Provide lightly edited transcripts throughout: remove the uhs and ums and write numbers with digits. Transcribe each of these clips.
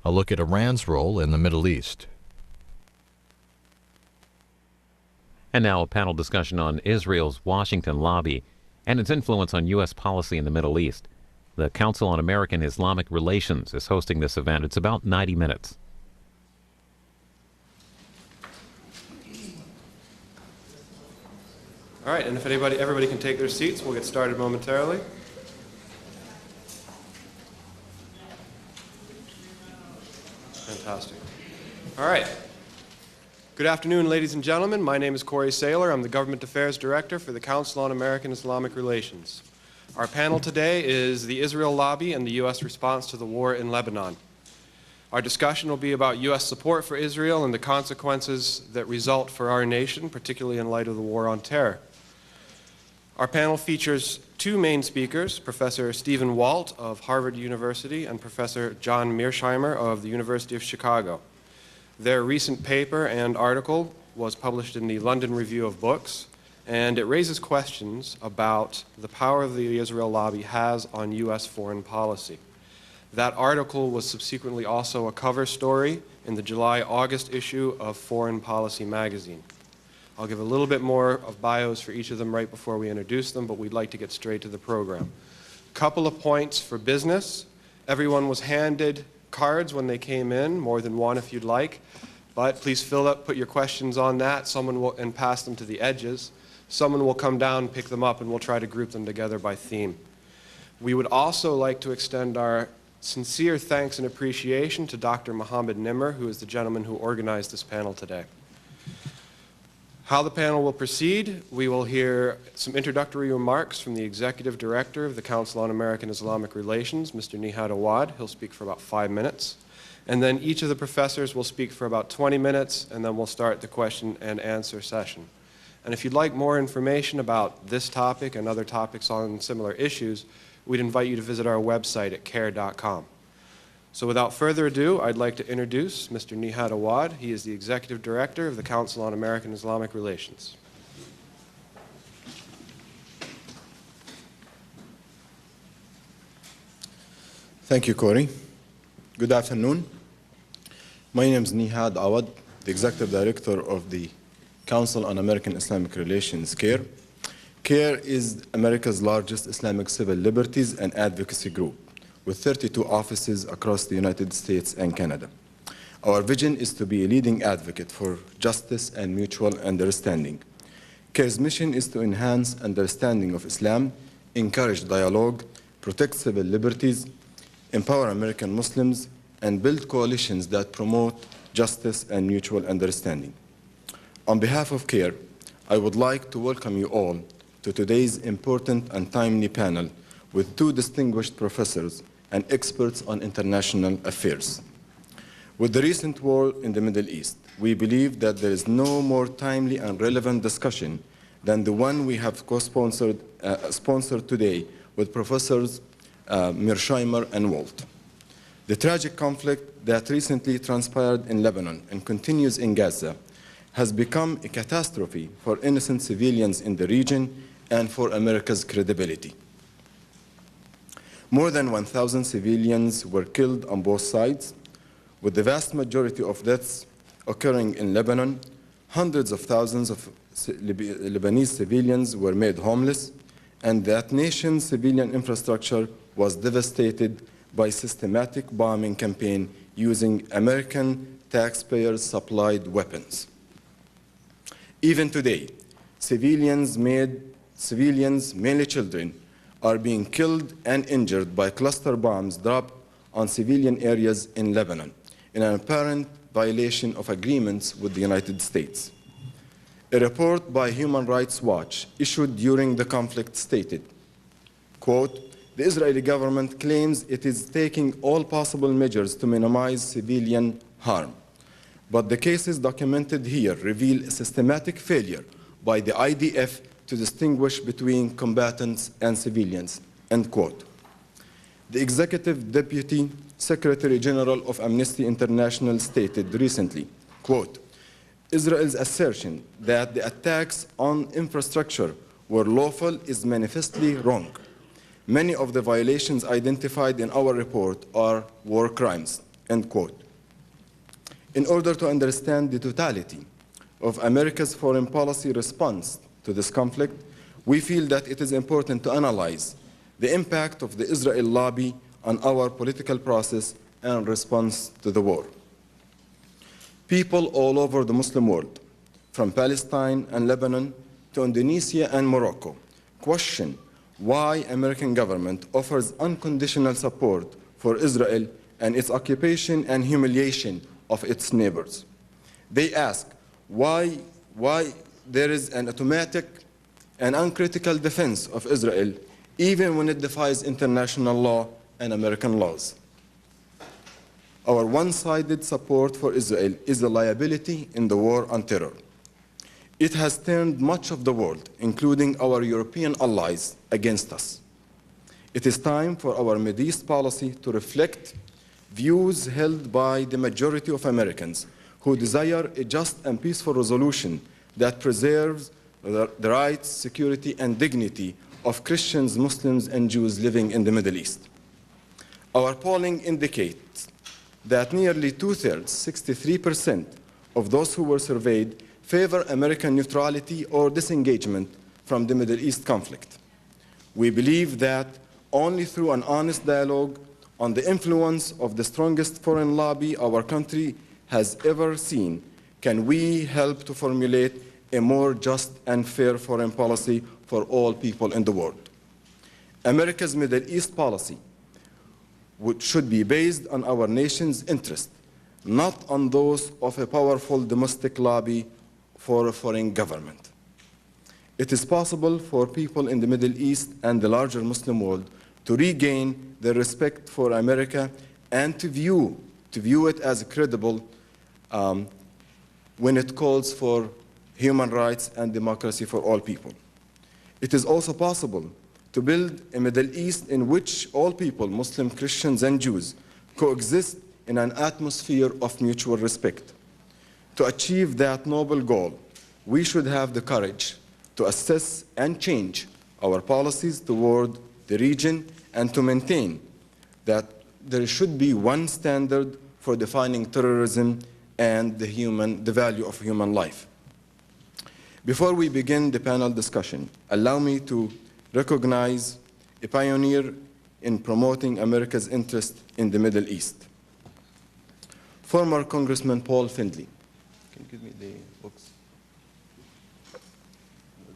A look at Iran's role in the Middle East. And now a panel discussion on Israel's Washington lobby and its influence on U.S. policy in the Middle East. The Council on American-Islamic Relations is hosting this event. It's about 90 minutes. All right, and if everybody can take their seats, we'll get started momentarily. Fantastic. All right. Good afternoon, ladies and gentlemen. My name is Saylor. I'm the Government Affairs Director for the Council on American-Islamic Relations. Our panel today is the Israel lobby and the U.S. response to the war in Lebanon. Our discussion will be about U.S. support for Israel and the consequences that result for our nation, particularly in light of the war on terror. Our panel features two main speakers, Professor Stephen Walt of Harvard University and Professor John Mearsheimer of the University of Chicago. Their recent paper and article was published in the London Review of Books, and it raises questions about the power the Israel lobby has on U.S. foreign policy. That article was subsequently also a cover story in the July-August issue of Foreign Policy magazine. I'll give a little bit more of bios for each of them right before we introduce them, but we'd like to get straight to the program. Couple of points for business. Everyone was handed cards when they came in, more than one if you'd like, but please put your questions on that, and pass them to the edges. Someone will come down, pick them up, and we'll try to group them together by theme. We would also like to extend our sincere thanks and appreciation to Dr. Mohammed Nimmer, who is the gentleman who organized this panel today. How the panel will proceed: we will hear some introductory remarks from the Executive Director of the Council on American-Islamic Relations, Mr. Nihad Awad. He'll speak for about 5 minutes. And then each of the professors will speak for about 20 minutes, and then we'll start the question and answer session. And if you'd like more information about this topic and other topics on similar issues, we'd invite you to visit our website at CAIR.com. So without further ado, I'd like to introduce Mr. Nihad Awad. He is the Executive Director of the Council on American-Islamic Relations. Thank you, Corey. Good afternoon. My name is Nihad Awad, the Executive Director of the Council on American-Islamic Relations, CAIR. CAIR is America's largest Islamic civil liberties and advocacy group, with 32 offices across the United States and Canada. Our vision is to be a leading advocate for justice and mutual understanding. CAIR's mission is to enhance understanding of Islam, encourage dialogue, protect civil liberties, empower American Muslims, and build coalitions that promote justice and mutual understanding. On behalf of CAIR, I would like to welcome you all to today's important and timely panel with two distinguished professors and experts on international affairs. With the recent war in the Middle East, we believe that there is no more timely and relevant discussion than the one we have sponsored today with Professors Mearsheimer and Walt. The tragic conflict that recently transpired in Lebanon and continues in Gaza has become a catastrophe for innocent civilians in the region and for America's credibility. More than 1,000 civilians were killed on both sides, with the vast majority of deaths occurring in Lebanon. Hundreds of thousands of Lebanese civilians were made homeless, and that nation's civilian infrastructure was devastated by systematic bombing campaign using American taxpayers-supplied weapons. Even today, civilians, mainly children, are being killed and injured by cluster bombs dropped on civilian areas in Lebanon, in an apparent violation of agreements with the United States. A report by Human Rights Watch issued during the conflict stated, quote, "The Israeli government claims it is taking all possible measures to minimize civilian harm, but the cases documented here reveal a systematic failure by the IDF to distinguish between combatants and civilians," end quote. The Executive Deputy Secretary General of Amnesty International stated recently, quote, "Israel's assertion that the attacks on infrastructure were lawful is manifestly wrong. Many of the violations identified in our report are war crimes," end quote. In order to understand the totality of America's foreign policy response to this conflict, we feel that it is important to analyze the impact of the Israel lobby on our political process and response to the war. People all over the Muslim world, from Palestine and Lebanon to Indonesia and Morocco, question why American government offers unconditional support for Israel and its occupation and humiliation of its neighbors. They ask why there is an automatic and uncritical defense of Israel even when it defies international law and American laws. Our one-sided support for Israel is a liability in the war on terror. It has turned much of the world, including our European allies, against us. It is time for our Middle East policy to reflect views held by the majority of Americans who desire a just and peaceful resolution that preserves the rights, security, and dignity of Christians, Muslims, and Jews living in the Middle East. Our polling indicates that nearly two-thirds, 63%, of those who were surveyed favor American neutrality or disengagement from the Middle East conflict. We believe that only through an honest dialogue on the influence of the strongest foreign lobby our country has ever seen can we help to formulate a more just and fair foreign policy for all people in the world. America's Middle East policy should be based on our nation's interest, not on those of a powerful domestic lobby for a foreign government. It is possible for people in the Middle East and the larger Muslim world to regain their respect for America and to view it as credible when it calls for human rights and democracy for all people. It is also possible to build a Middle East in which all people, Muslim, Christians, and Jews, coexist in an atmosphere of mutual respect. To achieve that noble goal, we should have the courage to assess and change our policies toward the region and to maintain that there should be one standard for defining terrorism and the value of human life. Before we begin the panel discussion, allow me to recognize a pioneer in promoting America's interest in the Middle East. Former Congressman Paul Findley. Can you give me the books?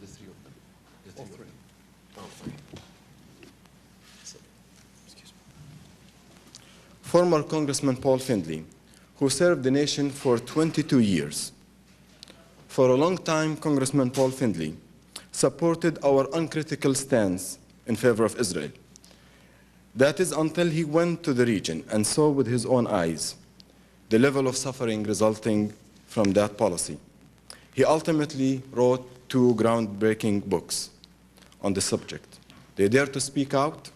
The three of them. All three. All three. Excuse me. Former Congressman Paul Findley, who served the nation for 22 years. For a long time, Congressman Paul Findley supported our uncritical stance in favor of Israel. That is until he went to the region and saw with his own eyes the level of suffering resulting from that policy. He ultimately wrote two groundbreaking books on the subject, They Dare to Speak Out,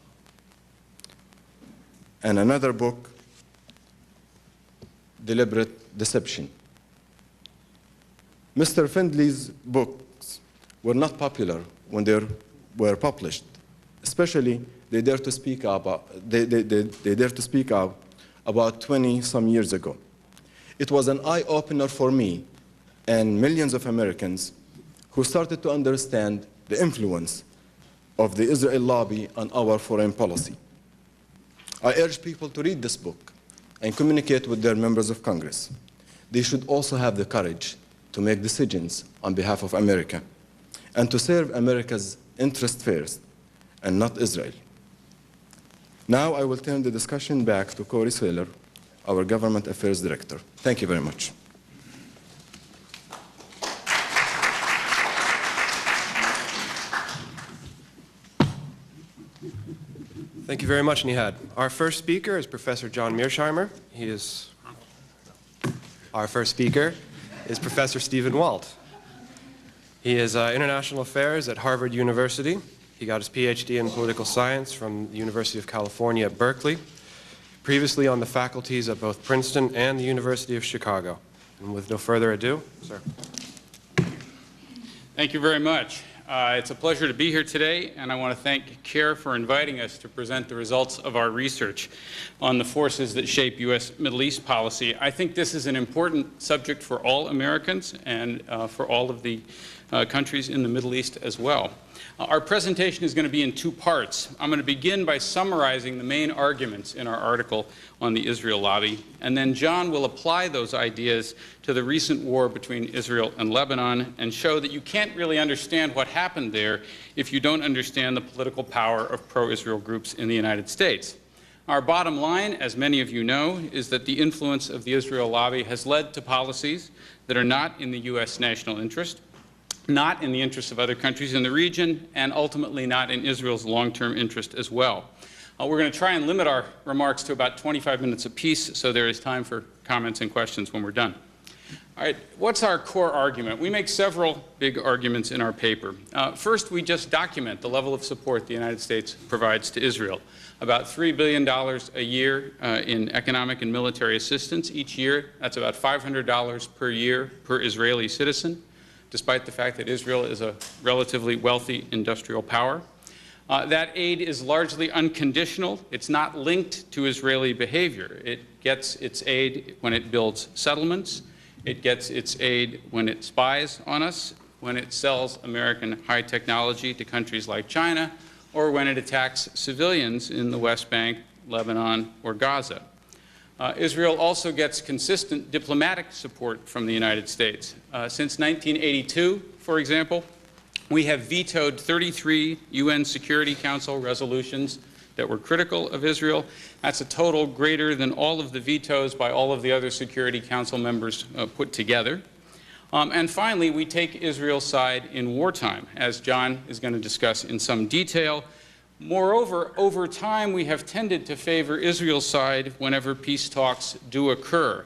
and another book, Deliberate Deception. Mr. Findley's books were not popular when they were published, especially They Dare to Speak Out, they Dare to Speak Out about 20-some years ago. It was an eye-opener for me and millions of Americans who started to understand the influence of the Israel lobby on our foreign policy. I urge people to read this book and communicate with their members of Congress. They should also have the courage to make decisions on behalf of America and to serve America's interest first and not Israel. Now I will turn the discussion back to Corey Saylor, our Government Affairs Director. Thank you very much. Thank you very much, Nihad. Our first speaker is Professor John Mearsheimer. Our first speaker is Professor Stephen Walt. He is International Affairs at Harvard University. He got his PhD in political science from the University of California at Berkeley, previously on the faculties at both Princeton and the University of Chicago. And with no further ado, sir. Thank you very much. It's a pleasure to be here today, and I want to thank CAIR for inviting us to present the results of our research on the forces that shape U.S. Middle East policy. I think this is an important subject for all Americans and for all of the countries in the Middle East as well. Our presentation is going to be in two parts. I'm going to begin by summarizing the main arguments in our article on the Israel lobby, and then John will apply those ideas to the recent war between Israel and Lebanon and show that you can't really understand what happened there if you don't understand the political power of pro-Israel groups in the United States. Our bottom line, as many of you know, is that the influence of the Israel lobby has led to policies that are not in the U.S. national interest, not in the interests of other countries in the region, and ultimately not in Israel's long-term interest as well. We're going to try and limit our remarks to about 25 minutes apiece, so there is time for comments and questions when we're done. All right, what's our core argument? We make several big arguments in our paper. First, we just document the level of support the United States provides to Israel. About $3 billion a year in economic and military assistance each year. That's about $500 per year per Israeli citizen, despite the fact that Israel is a relatively wealthy industrial power. That aid is largely unconditional. It's not linked to Israeli behavior. It gets its aid when it builds settlements. It gets its aid when it spies on us, when it sells American high technology to countries like China, or when it attacks civilians in the West Bank, Lebanon, or Gaza. Israel also gets consistent diplomatic support from the United States. Since 1982, for example, we have vetoed 33 UN Security Council resolutions that were critical of Israel. That's a total greater than all of the vetoes by all of the other Security Council members put together. And finally, we take Israel's side in wartime, as John is going to discuss in some detail. Moreover, over time, we have tended to favor Israel's side whenever peace talks do occur.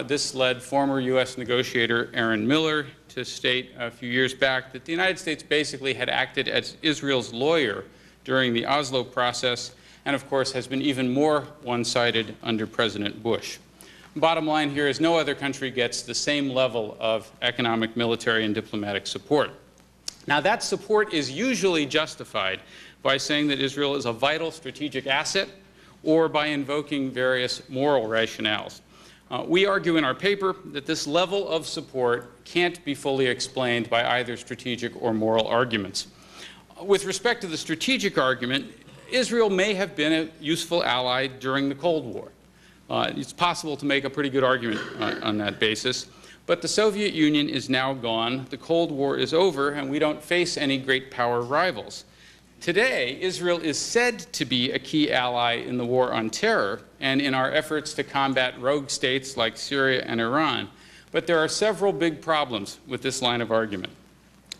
This led former U.S. negotiator Aaron Miller to state a few years back that the United States basically had acted as Israel's lawyer during the Oslo process, and of course has been even more one-sided under President Bush. Bottom line here is no other country gets the same level of economic, military, and diplomatic support. Now, that support is usually justified by saying that Israel is a vital strategic asset or by invoking various moral rationales. We argue in our paper that this level of support can't be fully explained by either strategic or moral arguments. With respect to the strategic argument, Israel may have been a useful ally during the Cold War. It's possible to make a pretty good argument on that basis. But the Soviet Union is now gone, the Cold War is over, and we don't face any great power rivals. Today, Israel is said to be a key ally in the war on terror and in our efforts to combat rogue states like Syria and Iran. But there are several big problems with this line of argument.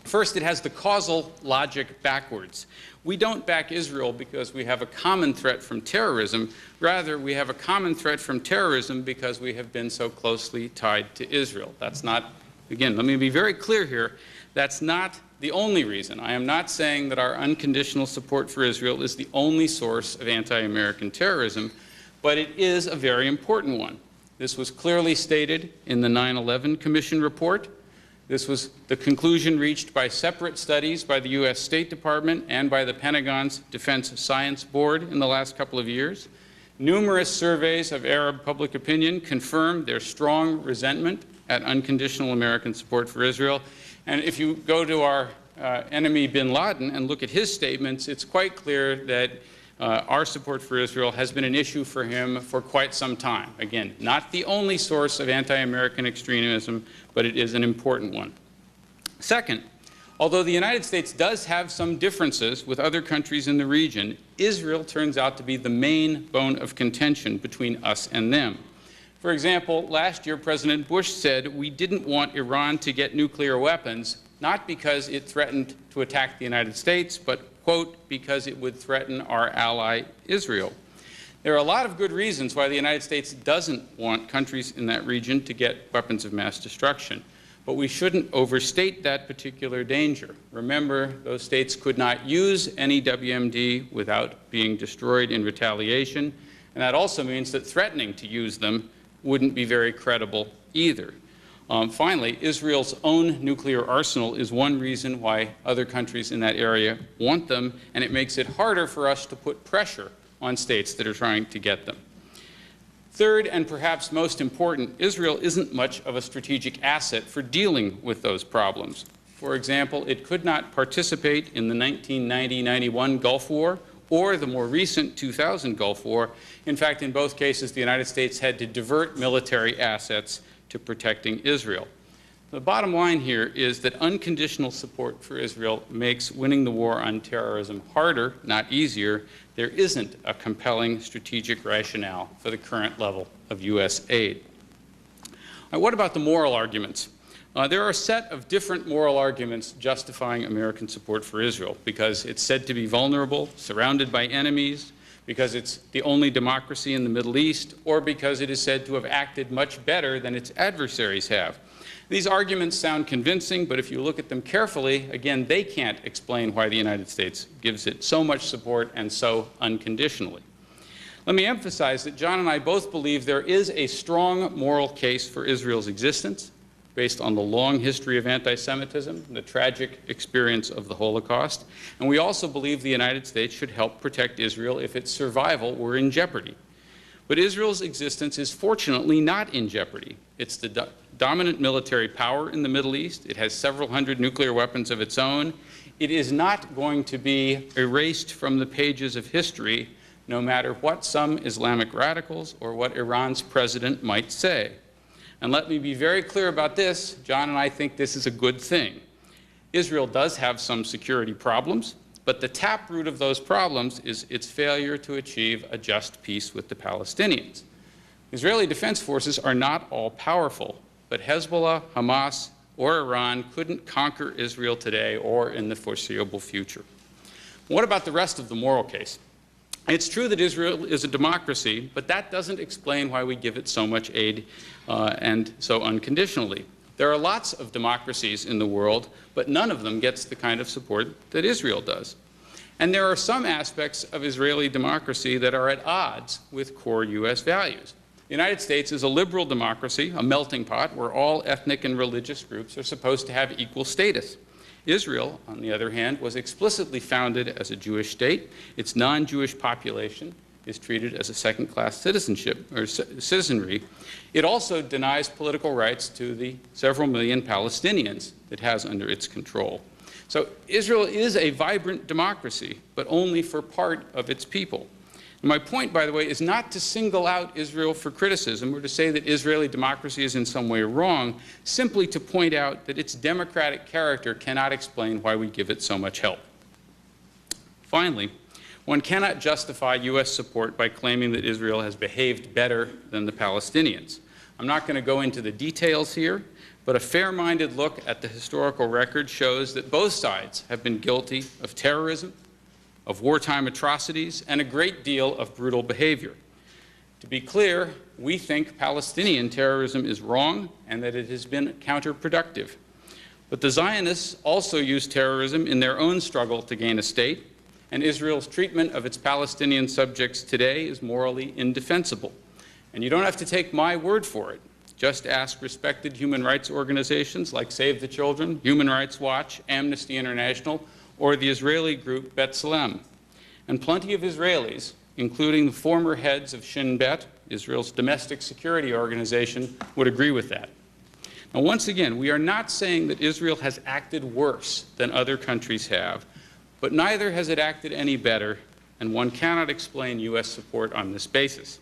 First, it has the causal logic backwards. We don't back Israel because we have a common threat from terrorism. Rather, we have a common threat from terrorism because we have been so closely tied to Israel. That's not, again, let me be very clear here, that's not the only reason. I am not saying that our unconditional support for Israel is the only source of anti-American terrorism, but it is a very important one. This was clearly stated in the 9/11 Commission report. This was the conclusion reached by separate studies by the U.S. State Department and by the Pentagon's Defense Science Board in the last couple of years. Numerous surveys of Arab public opinion confirmed their strong resentment at unconditional American support for Israel. And if you go to our enemy bin Laden and look at his statements, it's quite clear that our support for Israel has been an issue for him for quite some time. Again, not the only source of anti-American extremism, but it is an important one. Second, although the United States does have some differences with other countries in the region, Israel turns out to be the main bone of contention between us and them. For example, last year President Bush said we didn't want Iran to get nuclear weapons, not because it threatened to attack the United States, but, quote, because it would threaten our ally Israel. There are a lot of good reasons why the United States doesn't want countries in that region to get weapons of mass destruction. But we shouldn't overstate that particular danger. Remember, those states could not use any WMD without being destroyed in retaliation, and that also means that threatening to use them wouldn't be very credible either. Finally, Israel's own nuclear arsenal is one reason why other countries in that area want them, and it makes it harder for us to put pressure on states that are trying to get them. Third, and perhaps most important, Israel isn't much of a strategic asset for dealing with those problems. For example, it could not participate in the 1990-91 Gulf War or the more recent 2000 Gulf War. In fact, in both cases, the United States had to divert military assets to protecting Israel. The bottom line here is that unconditional support for Israel makes winning the war on terrorism harder, not easier. There isn't a compelling strategic rationale for the current level of U.S. aid. What about the moral arguments? There are a set of different moral arguments justifying American support for Israel, because it's said to be vulnerable, surrounded by enemies, because it's the only democracy in the Middle East, or because it is said to have acted much better than its adversaries have. These arguments sound convincing, but if you look at them carefully, again, they can't explain why the United States gives it so much support and so unconditionally. Let me emphasize that John and I both believe there is a strong moral case for Israel's existence, based on the long history of anti-Semitism, the tragic experience of the Holocaust, and we also believe the United States should help protect Israel if its survival were in jeopardy. But Israel's existence is fortunately not in jeopardy. It's the dominant military power in the Middle East. It has several hundred nuclear weapons of its own. It is not going to be erased from the pages of history, no matter what some Islamic radicals or what Iran's president might say. And let me be very clear about this. John and I think this is a good thing. Israel does have some security problems, but the taproot of those problems is its failure to achieve a just peace with the Palestinians. Israeli defense forces are not all powerful, but Hezbollah, Hamas, or Iran couldn't conquer Israel today or in the foreseeable future. What about the rest of the moral case? It's true that Israel is a democracy, but that doesn't explain why we give it so much aid and so unconditionally. There are lots of democracies in the world, but none of them gets the kind of support that Israel does. And there are some aspects of Israeli democracy that are at odds with core U.S. values. The United States is a liberal democracy, a melting pot where all ethnic and religious groups are supposed to have equal status. Israel, on the other hand, was explicitly founded as a Jewish state. Its non-Jewish population is treated as a second-class citizenry. It also denies political rights to the several million Palestinians it has under its control. So Israel is a vibrant democracy, but only for part of its people. And my point, by the way, is not to single out Israel for criticism or to say that Israeli democracy is in some way wrong, simply to point out that its democratic character cannot explain why we give it so much help. Finally, one cannot justify U.S. support by claiming that Israel has behaved better than the Palestinians. I'm not going to go into the details here, but a fair-minded look at the historical record shows that both sides have been guilty of terrorism, of wartime atrocities, and a great deal of brutal behavior. To be clear, we think Palestinian terrorism is wrong and that it has been counterproductive. But the Zionists also use terrorism in their own struggle to gain a state, and Israel's treatment of its Palestinian subjects today is morally indefensible. And you don't have to take my word for it. Just ask respected human rights organizations like Save the Children, Human Rights Watch, Amnesty International, or the Israeli group B'Tselem. And plenty of Israelis, including the former heads of Shin Bet, Israel's domestic security organization, would agree with that. Now, once again, we are not saying that Israel has acted worse than other countries have, but neither has it acted any better, and one cannot explain U.S. support on this basis.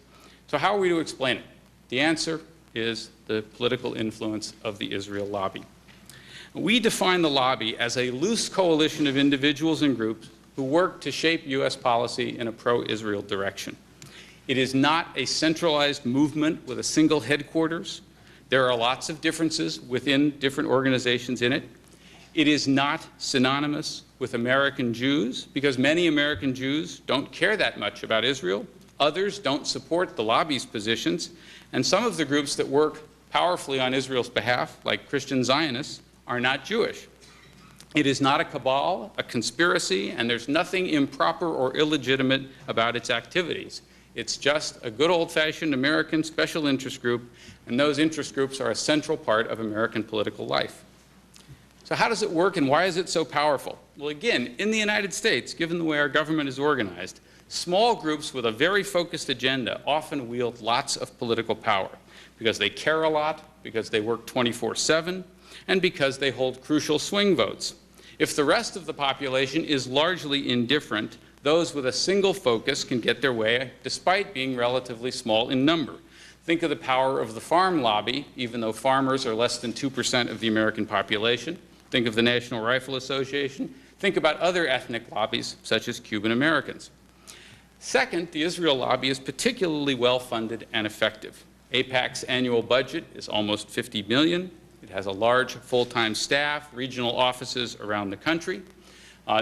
So how are we to explain it? The answer is the political influence of the Israel lobby. We define the lobby as a loose coalition of individuals and groups who work to shape U.S. policy in a pro-Israel direction. It is not a centralized movement with a single headquarters. There are lots of differences within different organizations in it. It is not synonymous with American Jews, because many American Jews don't care that much about Israel. Others don't support the lobby's positions. And some of the groups that work powerfully on Israel's behalf, like Christian Zionists, are not Jewish. It is not a cabal, a conspiracy, and there's nothing improper or illegitimate about its activities. It's just a good old-fashioned American special interest group, and those interest groups are a central part of American political life. So how does it work, and why is it so powerful? Well, again, in the United States, given the way our government is organized, small groups with a very focused agenda often wield lots of political power because they care a lot, because they work 24/7, and because they hold crucial swing votes. If the rest of the population is largely indifferent, those with a single focus can get their way despite being relatively small in number. Think of the power of the farm lobby, even though farmers are less than 2% of the American population. Think of the National Rifle Association. Think about other ethnic lobbies, such as Cuban Americans. Second, the Israel lobby is particularly well-funded and effective. AIPAC's annual budget is almost $50 million. It has a large full-time staff, regional offices around the country.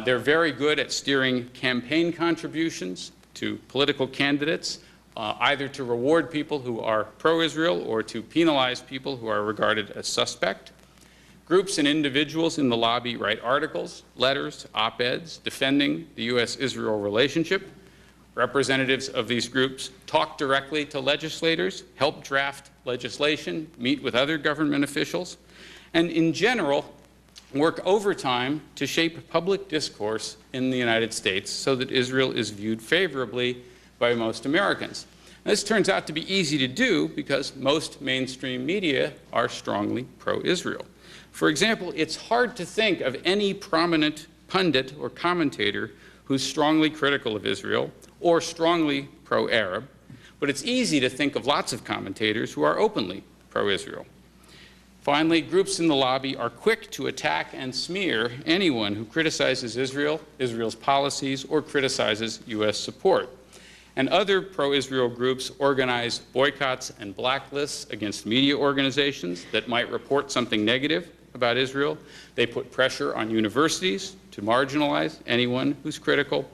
They're very good at steering campaign contributions to political candidates, either to reward people who are pro-Israel or to penalize people who are regarded as suspect. Groups and individuals in the lobby write articles, letters, op-eds defending the U.S. Israel relationship. Representatives of these groups talk directly to legislators, help draft legislation, meet with other government officials, and in general, work overtime to shape public discourse in the United States so that Israel is viewed favorably by most Americans. This turns out to be easy to do because most mainstream media are strongly pro-Israel. For example, it's hard to think of any prominent pundit or commentator who's strongly critical of Israel or strongly pro-Arab, but it's easy to think of lots of commentators who are openly pro-Israel. Finally, groups in the lobby are quick to attack and smear anyone who criticizes Israel, Israel's policies, or criticizes U.S. support. And other pro-Israel groups organize boycotts and blacklists against media organizations that might report something negative about Israel. They put pressure on universities to marginalize anyone who's critical.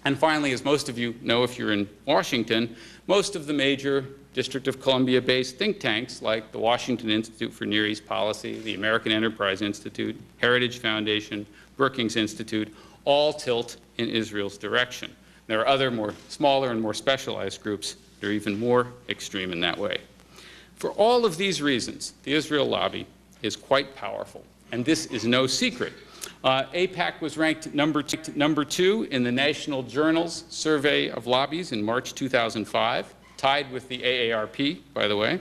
And finally, as most of you know if you're in Washington, most of the major District of Columbia-based think tanks like the Washington Institute for Near East Policy, the American Enterprise Institute, Heritage Foundation, Brookings Institute, all tilt in Israel's direction. There are other more smaller and more specialized groups that are even more extreme in that way. For all of these reasons, the Israel lobby is quite powerful, and this is no secret. AIPAC was ranked number 2 in the National Journal's survey of lobbies in March 2005, tied with the AARP, by the way,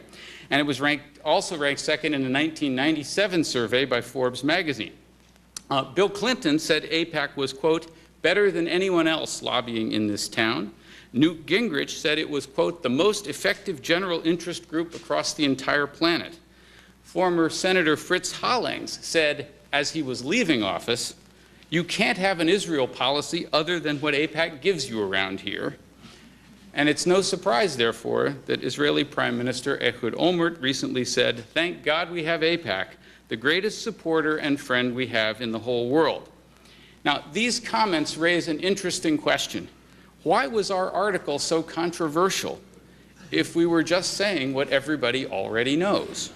and it was also ranked second in the 1997 survey by Forbes magazine. Bill Clinton said AIPAC was, quote, better than anyone else lobbying in this town. Newt Gingrich said it was, quote, the most effective general interest group across the entire planet. Former Senator Fritz Hollings said, as he was leaving office, you can't have an Israel policy other than what AIPAC gives you around here. And it's no surprise, therefore, that Israeli Prime Minister Ehud Olmert recently said, thank God we have AIPAC, the greatest supporter and friend we have in the whole world. Now, these comments raise an interesting question. Why was our article so controversial if we were just saying what everybody already knows?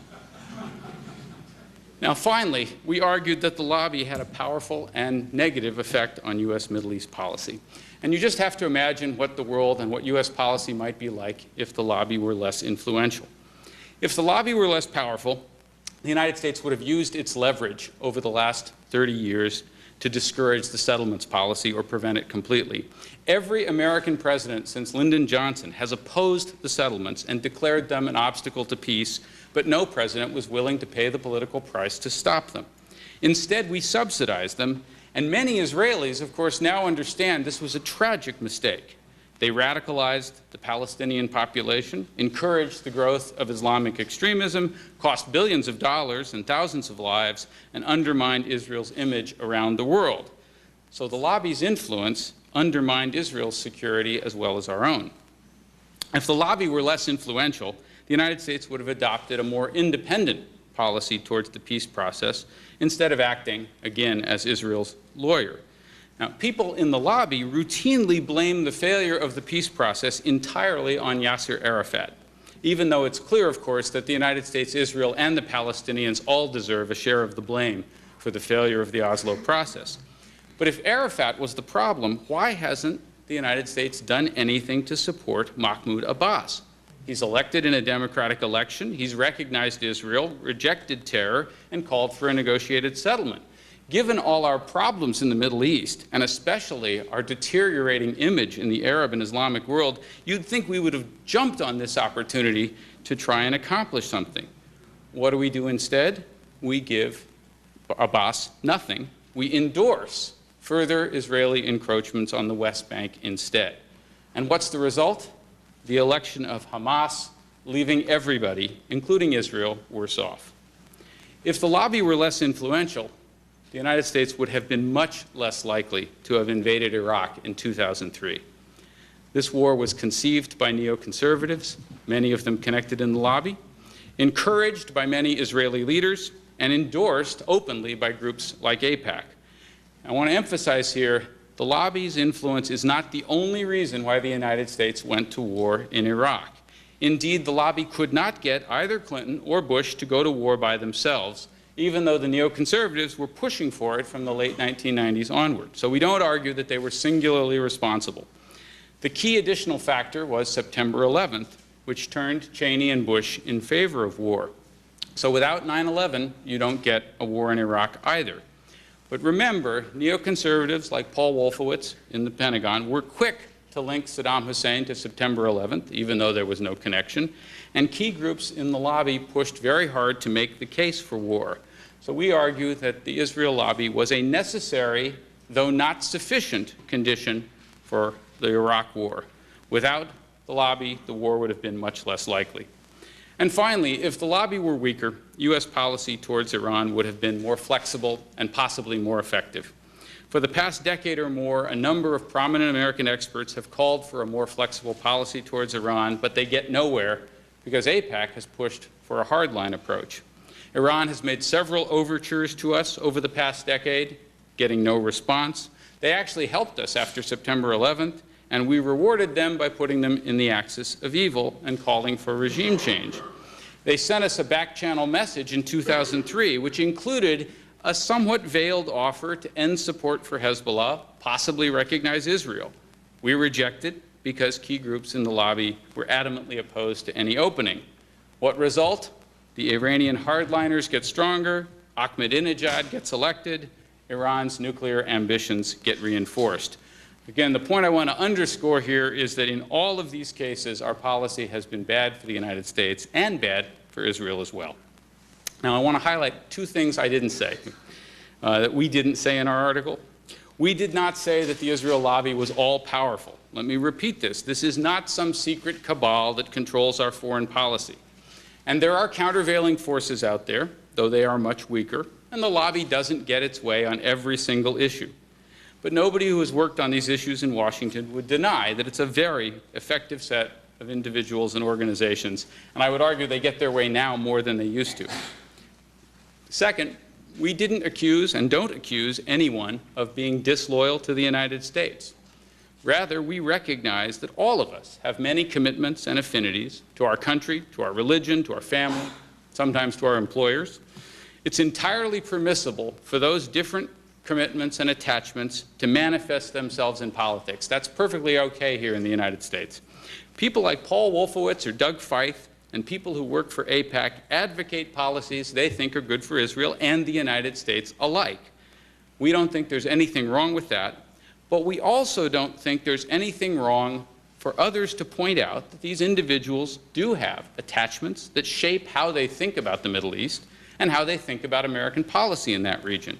Now, finally, we argued that the lobby had a powerful and negative effect on U.S. Middle East policy. And you just have to imagine what the world and what U.S. policy might be like if the lobby were less influential. If the lobby were less powerful, the United States would have used its leverage over the last 30 years to discourage the settlements policy or prevent it completely. Every American president since Lyndon Johnson has opposed the settlements and declared them an obstacle to peace, but no president was willing to pay the political price to stop them. Instead, we subsidized them, and many Israelis, of course, now understand this was a tragic mistake. They radicalized the Palestinian population, encouraged the growth of Islamic extremism, cost billions of dollars and thousands of lives, and undermined Israel's image around the world. So the lobby's influence undermined Israel's security as well as our own. If the lobby were less influential, the United States would have adopted a more independent policy towards the peace process instead of acting, again, as Israel's lawyer. Now, people in the lobby routinely blame the failure of the peace process entirely on Yasser Arafat, even though it's clear, of course, that the United States, Israel, and the Palestinians all deserve a share of the blame for the failure of the Oslo process. But if Arafat was the problem, why hasn't the United States done anything to support Mahmoud Abbas? He's elected in a democratic election. He's recognized Israel, rejected terror, and called for a negotiated settlement. Given all our problems in the Middle East, and especially our deteriorating image in the Arab and Islamic world, you'd think we would have jumped on this opportunity to try and accomplish something. What do we do instead? We give Abbas nothing. We endorse further Israeli encroachments on the West Bank instead. And what's the result? The election of Hamas, leaving everybody, including Israel, worse off. If the lobby were less influential, the United States would have been much less likely to have invaded Iraq in 2003. This war was conceived by neoconservatives, many of them connected in the lobby, encouraged by many Israeli leaders, and endorsed openly by groups like AIPAC. I want to emphasize here, the lobby's influence is not the only reason why the United States went to war in Iraq. Indeed, the lobby could not get either Clinton or Bush to go to war by themselves, even though the neoconservatives were pushing for it from the late 1990s onward. So we don't argue that they were singularly responsible. The key additional factor was September 11th, which turned Cheney and Bush in favor of war. So without 9/11, you don't get a war in Iraq either. But remember, neoconservatives like Paul Wolfowitz in the Pentagon were quick to link Saddam Hussein to September 11th, even though there was no connection. And key groups in the lobby pushed very hard to make the case for war. So we argue that the Israel lobby was a necessary, though not sufficient, condition for the Iraq war. Without the lobby, the war would have been much less likely. And finally, if the lobby were weaker, U.S. policy towards Iran would have been more flexible and possibly more effective. For the past decade or more, a number of prominent American experts have called for a more flexible policy towards Iran, but they get nowhere because AIPAC has pushed for a hardline approach. Iran has made several overtures to us over the past decade, getting no response. They actually helped us after September 11th, and we rewarded them by putting them in the axis of evil and calling for regime change. They sent us a back-channel message in 2003, which included a somewhat veiled offer to end support for Hezbollah, possibly recognize Israel. We rejected because key groups in the lobby were adamantly opposed to any opening. What result? The Iranian hardliners get stronger, Ahmadinejad gets elected, Iran's nuclear ambitions get reinforced. Again, the point I want to underscore here is that in all of these cases, our policy has been bad for the United States and bad for Israel as well. Now, I want to highlight two things I didn't say, that we didn't say in our article. We did not say that the Israel lobby was all-powerful. Let me repeat this. This is not some secret cabal that controls our foreign policy. And there are countervailing forces out there, though they are much weaker, and the lobby doesn't get its way on every single issue. But nobody who has worked on these issues in Washington would deny that it's a very effective set of individuals and organizations, and I would argue they get their way now more than they used to. Second, we didn't accuse and don't accuse anyone of being disloyal to the United States. Rather, we recognize that all of us have many commitments and affinities to our country, to our religion, to our family, sometimes to our employers. It's entirely permissible for those different commitments and attachments to manifest themselves in politics. That's perfectly okay here in the United States. People like Paul Wolfowitz or Doug Feith and people who work for AIPAC advocate policies they think are good for Israel and the United States alike. We don't think there's anything wrong with that, but we also don't think there's anything wrong for others to point out that these individuals do have attachments that shape how they think about the Middle East and how they think about American policy in that region.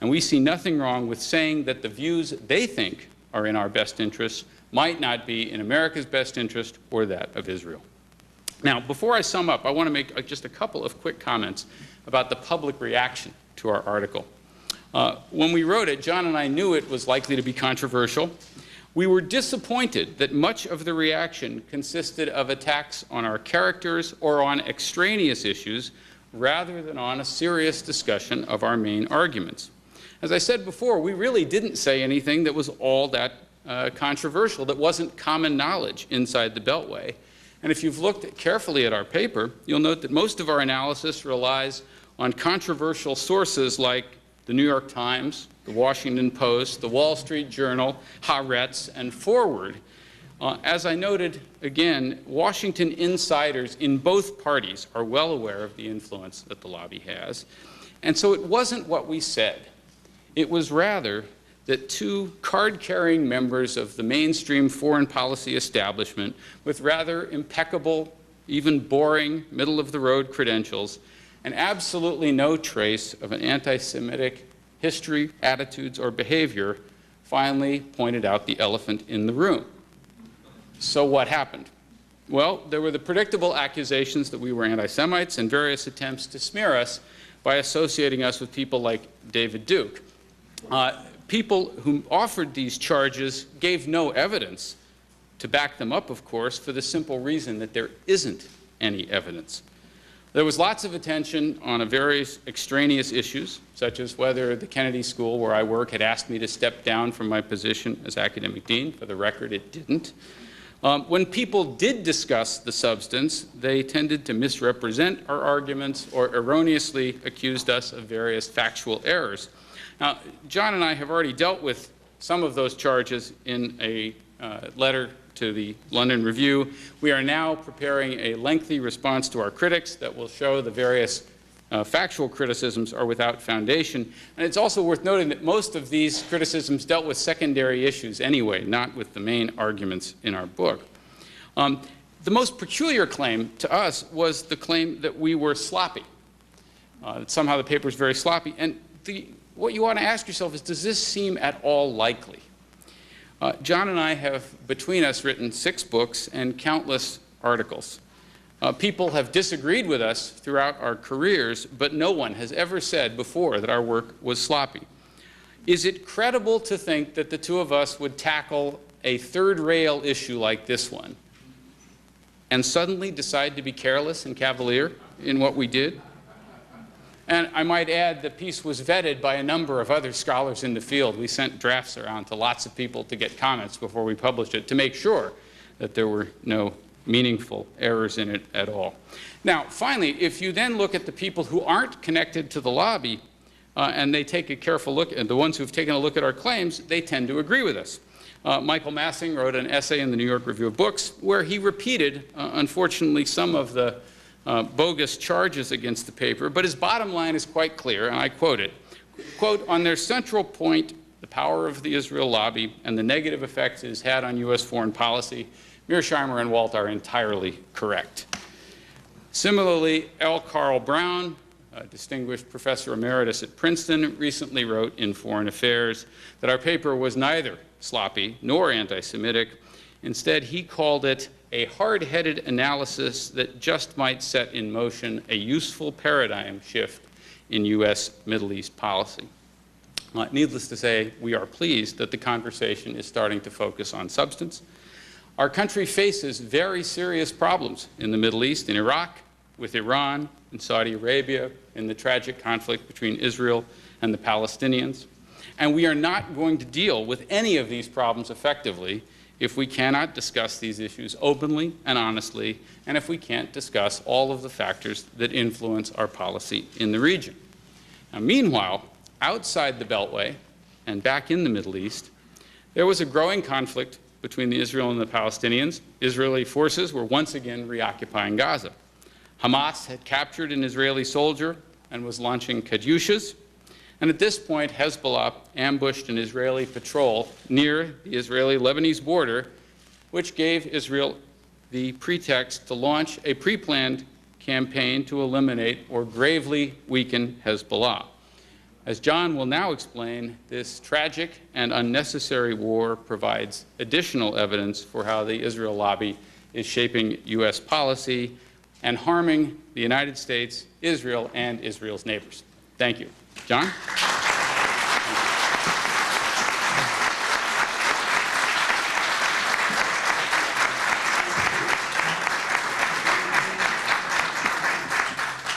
And we see nothing wrong with saying that the views they think are in our best interests might not be in America's best interest or that of Israel. Now, before I sum up, I want to make just a couple of quick comments about the public reaction to our article. When we wrote it, John and I knew it was likely to be controversial. We were disappointed that much of the reaction consisted of attacks on our characters or on extraneous issues rather than on a serious discussion of our main arguments. As I said before, we really didn't say anything that was all that controversial, that wasn't common knowledge inside the Beltway. And if you've looked carefully at our paper, you'll note that most of our analysis relies on controversial sources like the New York Times, the Washington Post, the Wall Street Journal, Haaretz, and Forward. As I noted, again, Washington insiders in both parties are well aware of the influence that the lobby has. And so it wasn't what we said. It was rather that two card-carrying members of the mainstream foreign policy establishment with rather impeccable, even boring, middle-of-the-road credentials and absolutely no trace of an anti-Semitic history, attitudes, or behavior finally pointed out the elephant in the room. So what happened? Well, there were the predictable accusations that we were anti-Semites and various attempts to smear us by associating us with people like David Duke. People who offered these charges gave no evidence to back them up, of course, for the simple reason that there isn't any evidence. There was lots of attention on various extraneous issues, such as whether the Kennedy School, where I work, had asked me to step down from my position as academic dean. For the record, it didn't. When people did discuss the substance, they tended to misrepresent our arguments or erroneously accused us of various factual errors. Now, John and I have already dealt with some of those charges in a letter to the London Review. We are now preparing a lengthy response to our critics that will show the various factual criticisms are without foundation. And it's also worth noting that most of these criticisms dealt with secondary issues anyway, not with the main arguments in our book. The most peculiar claim to us was the claim that we were sloppy, that somehow the paper is very sloppy. And what you want to ask yourself is, does this seem at all likely? John and I have, between us, written 6 books and countless articles. People have disagreed with us throughout our careers, but no one has ever said before that our work was sloppy. Is it credible to think that the two of us would tackle a third-rail issue like this one and suddenly decide to be careless and cavalier in what we did? And I might add, the piece was vetted by a number of other scholars in the field. We sent drafts around to lots of people to get comments before we published it to make sure that there were no meaningful errors in it at all. Now, finally, if you then look at the people who aren't connected to the lobby and they take a careful look, and the ones who've taken a look at our claims, they tend to agree with us. Michael Massing wrote an essay in the New York Review of Books where he repeated, unfortunately, some of the bogus charges against the paper, but his bottom line is quite clear, and I quote it. Quote, "On their central point, the power of the Israel lobby and the negative effects it has had on U.S. foreign policy, Mearsheimer and Walt are entirely correct." Similarly, L. Carl Brown, a distinguished professor emeritus at Princeton, recently wrote in Foreign Affairs that our paper was neither sloppy nor anti-Semitic. Instead, he called it a hard-headed analysis that just might set in motion a useful paradigm shift in U.S. Middle East policy. Needless to say, we are pleased that the conversation is starting to focus on substance. Our country faces very serious problems in the Middle East, in Iraq, with Iran, in Saudi Arabia, in the tragic conflict between Israel and the Palestinians. And we are not going to deal with any of these problems effectively if we cannot discuss these issues openly and honestly, and if we can't discuss all of the factors that influence our policy in the region. Now, meanwhile, outside the Beltway and back in the Middle East, there was a growing conflict between the Israel and the Palestinians. Israeli forces were once again reoccupying Gaza. Hamas had captured an Israeli soldier and was launching Katyushas. And at this point, Hezbollah ambushed an Israeli patrol near the Israeli-Lebanese border, which gave Israel the pretext to launch a pre-planned campaign to eliminate or gravely weaken Hezbollah. As John will now explain, this tragic and unnecessary war provides additional evidence for how the Israel lobby is shaping U.S. policy and harming the United States, Israel, and Israel's neighbors. Thank you. John?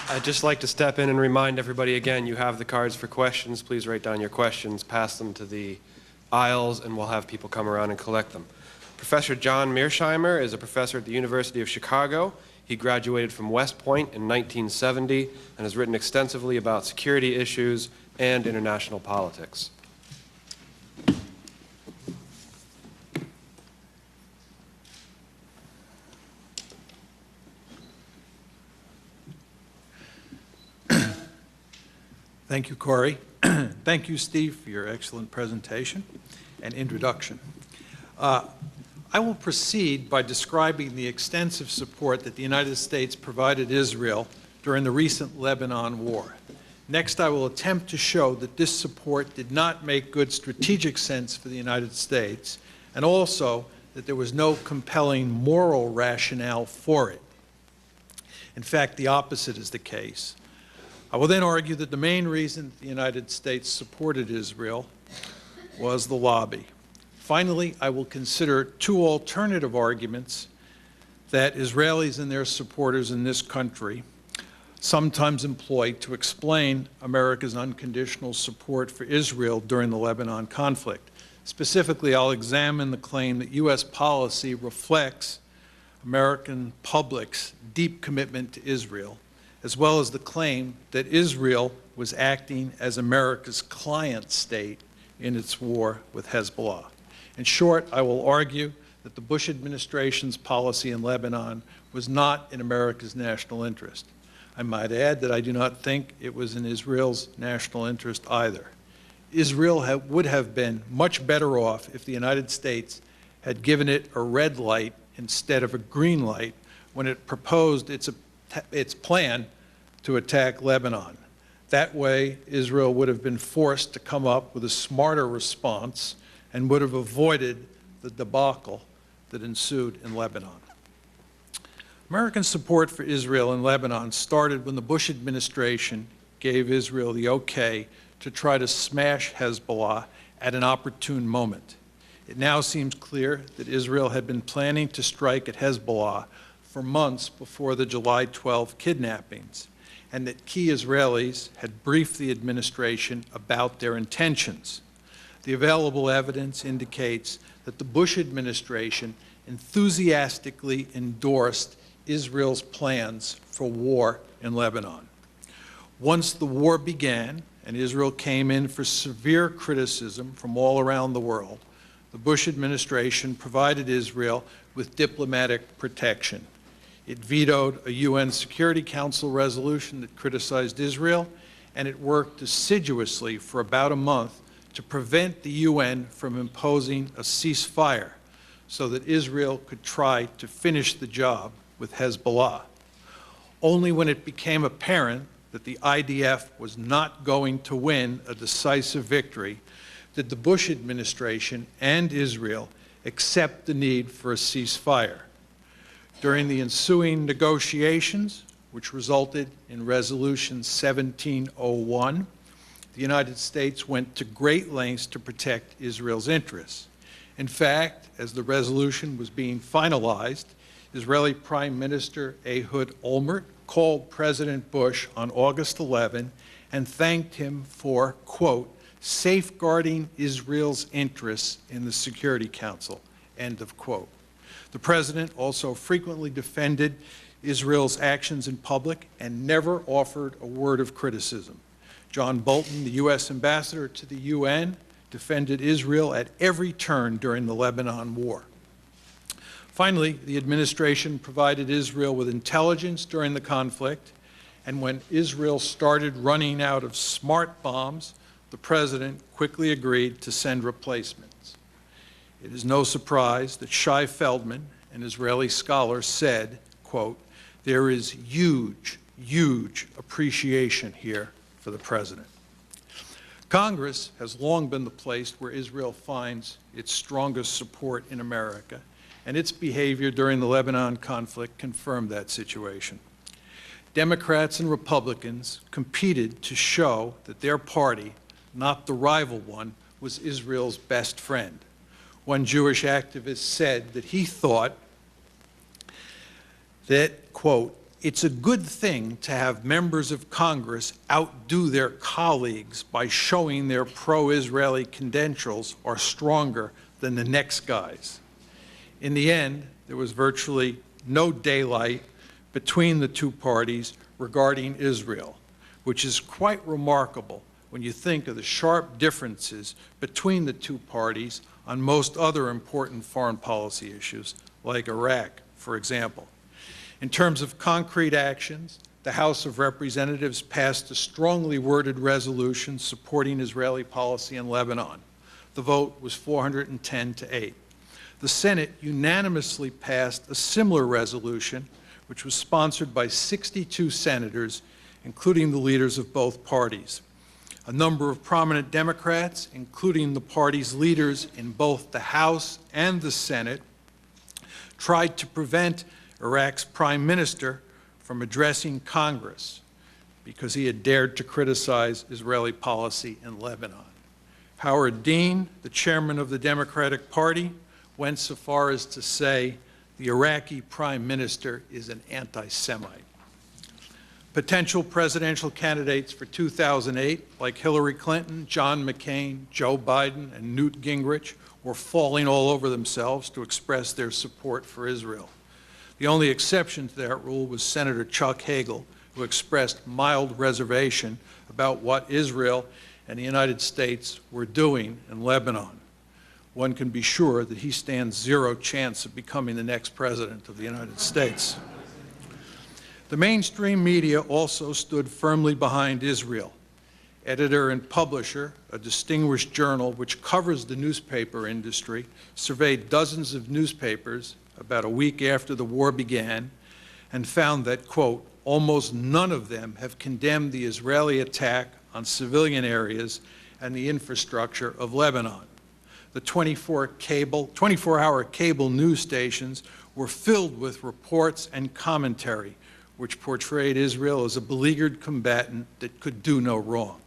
I'd just like to step in and remind everybody again, you have the cards for questions. Please write down your questions, pass them to the aisles, and we'll have people come around and collect them. Professor John Mearsheimer is a professor at the University of Chicago. He graduated from West Point in 1970 and has written extensively about security issues and international politics. Thank you, Corey. Thank you, Steve, for your excellent presentation and introduction. I will proceed by describing the extensive support that the United States provided Israel during the recent Lebanon war. Next, I will attempt to show that this support did not make good strategic sense for the United States, and also that there was no compelling moral rationale for it. In fact, the opposite is the case. I will then argue that the main reason the United States supported Israel was the lobby. Finally, I will consider two alternative arguments that Israelis and their supporters in this country sometimes employ to explain America's unconditional support for Israel during the Lebanon conflict. Specifically, I'll examine the claim that U.S. policy reflects American public's deep commitment to Israel, as well as the claim that Israel was acting as America's client state in its war with Hezbollah. In short, I will argue that the Bush administration's policy in Lebanon was not in America's national interest. I might add that I do not think it was in Israel's national interest either. Israel would have been much better off if the United States had given it a red light instead of a green light when it proposed its plan to attack Lebanon. That way, Israel would have been forced to come up with a smarter response and would have avoided the debacle that ensued in Lebanon. American support for Israel in Lebanon started when the Bush administration gave Israel the okay to try to smash Hezbollah at an opportune moment. It now seems clear that Israel had been planning to strike at Hezbollah for months before the July 12 kidnappings, and that key Israelis had briefed the administration about their intentions. The available evidence indicates that the Bush administration enthusiastically endorsed Israel's plans for war in Lebanon. Once the war began and Israel came in for severe criticism from all around the world, the Bush administration provided Israel with diplomatic protection. It vetoed a UN Security Council resolution that criticized Israel, and it worked assiduously for about a month to prevent the UN from imposing a ceasefire so that Israel could try to finish the job with Hezbollah. Only when it became apparent that the IDF was not going to win a decisive victory did the Bush administration and Israel accept the need for a ceasefire. During the ensuing negotiations, which resulted in Resolution 1701, the United States went to great lengths to protect Israel's interests. In fact, as the resolution was being finalized, Israeli Prime Minister Ehud Olmert called President Bush on August 11 and thanked him for, quote, safeguarding Israel's interests in the Security Council, end of quote. The president also frequently defended Israel's actions in public and never offered a word of criticism. John Bolton, the U.S. ambassador to the UN, defended Israel at every turn during the Lebanon war. Finally, the administration provided Israel with intelligence during the conflict, and when Israel started running out of smart bombs, the president quickly agreed to send replacements. It is no surprise that Shai Feldman, an Israeli scholar, said, quote, there is huge, huge appreciation here for the president. Congress has long been the place where Israel finds its strongest support in America, and its behavior during the Lebanon conflict confirmed that situation. Democrats and Republicans competed to show that their party, not the rival one, was Israel's best friend. One Jewish activist said that he thought that, quote, it's a good thing to have members of Congress outdo their colleagues by showing their pro-Israeli credentials are stronger than the next guys. In the end, there was virtually no daylight between the two parties regarding Israel, which is quite remarkable when you think of the sharp differences between the two parties on most other important foreign policy issues, like Iraq, for example. In terms of concrete actions, the House of Representatives passed a strongly worded resolution supporting Israeli policy in Lebanon. The vote was 410 to 8. The Senate unanimously passed a similar resolution, which was sponsored by 62 senators, including the leaders of both parties. A number of prominent Democrats, including the party's leaders in both the House and the Senate, tried to prevent Iraq's prime minister from addressing Congress because he had dared to criticize Israeli policy in Lebanon. Howard Dean, the chairman of the Democratic Party, went so far as to say the Iraqi prime minister is an anti-Semite. Potential presidential candidates for 2008, like Hillary Clinton, John McCain, Joe Biden, and Newt Gingrich, were falling all over themselves to express their support for Israel. The only exception to that rule was Senator Chuck Hagel, who expressed mild reservation about what Israel and the United States were doing in Lebanon. One can be sure that he stands zero chance of becoming the next president of the United States. The mainstream media also stood firmly behind Israel. Editor and publisher, a distinguished journal which covers the newspaper industry, surveyed dozens of newspapers about a week after the war began and found that, quote, almost none of them have condemned the Israeli attack on civilian areas and the infrastructure of Lebanon. The 24-hour cable news stations were filled with reports and commentary which portrayed Israel as a beleaguered combatant that could do no wrong.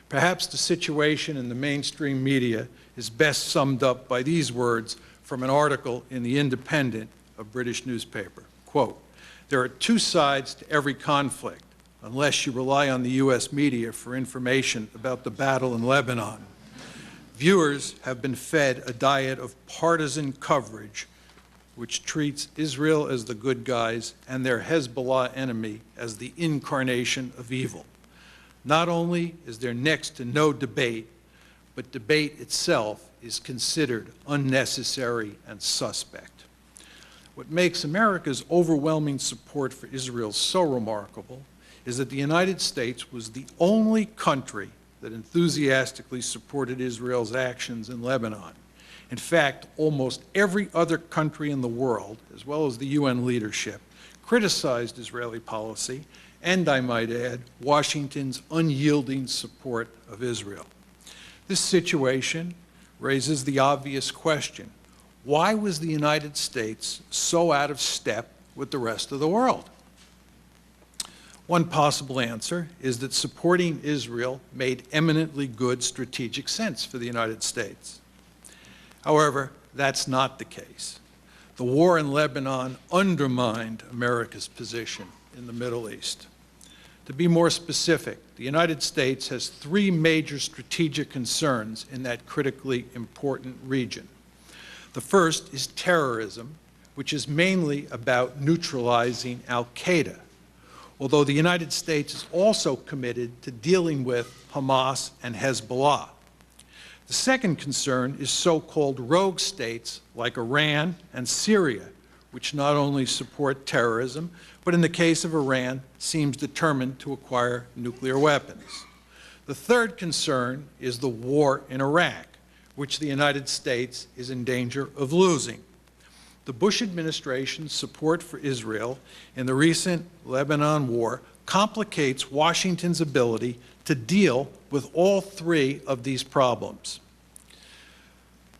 Perhaps the situation in the mainstream media is best summed up by these words from an article in The Independent, a British newspaper. Quote, there are two sides to every conflict, unless you rely on the U.S. media for information about the battle in Lebanon. Viewers have been fed a diet of partisan coverage which treats Israel as the good guys and their Hezbollah enemy as the incarnation of evil. Not only is there next to no debate, but debate itself is considered unnecessary and suspect. What makes America's overwhelming support for Israel so remarkable is that the United States was the only country that enthusiastically supported Israel's actions in Lebanon. In fact, almost every other country in the world, as well as the UN leadership, criticized Israeli policy and, I might add, Washington's unyielding support of Israel. This situation raises the obvious question: why was the United States so out of step with the rest of the world? One possible answer is that supporting Israel made eminently good strategic sense for the United States. However, that's not the case. The war in Lebanon undermined America's position in the Middle East. To be more specific, the United States has three major strategic concerns in that critically important region. The first is terrorism, which is mainly about neutralizing al-Qaeda, although the United States is also committed to dealing with Hamas and Hezbollah. The second concern is so-called rogue states like Iran and Syria, which not only support terrorism, but in the case of Iran, seems determined to acquire nuclear weapons. The third concern is the war in Iraq, which the United States is in danger of losing. The Bush administration's support for Israel in the recent Lebanon war complicates Washington's ability to deal with all three of these problems.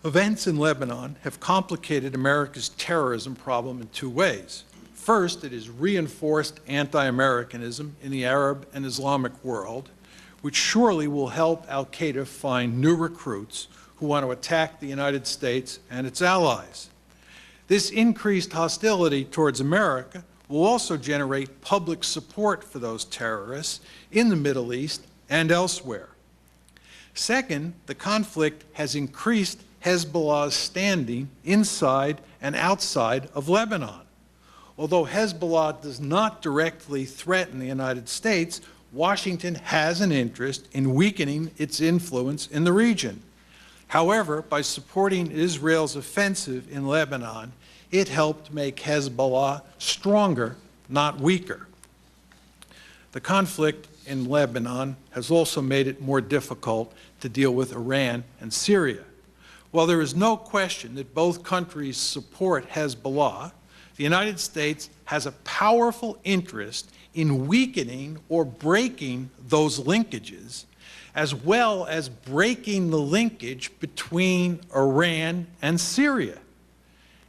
Events in Lebanon have complicated America's terrorism problem in two ways. First, it has reinforced anti-Americanism in the Arab and Islamic world, which surely will help al-Qaeda find new recruits who want to attack the United States and its allies. This increased hostility towards America will also generate public support for those terrorists in the Middle East and elsewhere. Second, the conflict has increased Hezbollah's standing inside and outside of Lebanon. Although Hezbollah does not directly threaten the United States, Washington has an interest in weakening its influence in the region. However, by supporting Israel's offensive in Lebanon, it helped make Hezbollah stronger, not weaker. The conflict in Lebanon has also made it more difficult to deal with Iran and Syria. While there is no question that both countries support Hezbollah, the United States has a powerful interest in weakening or breaking those linkages, as well as breaking the linkage between Iran and Syria.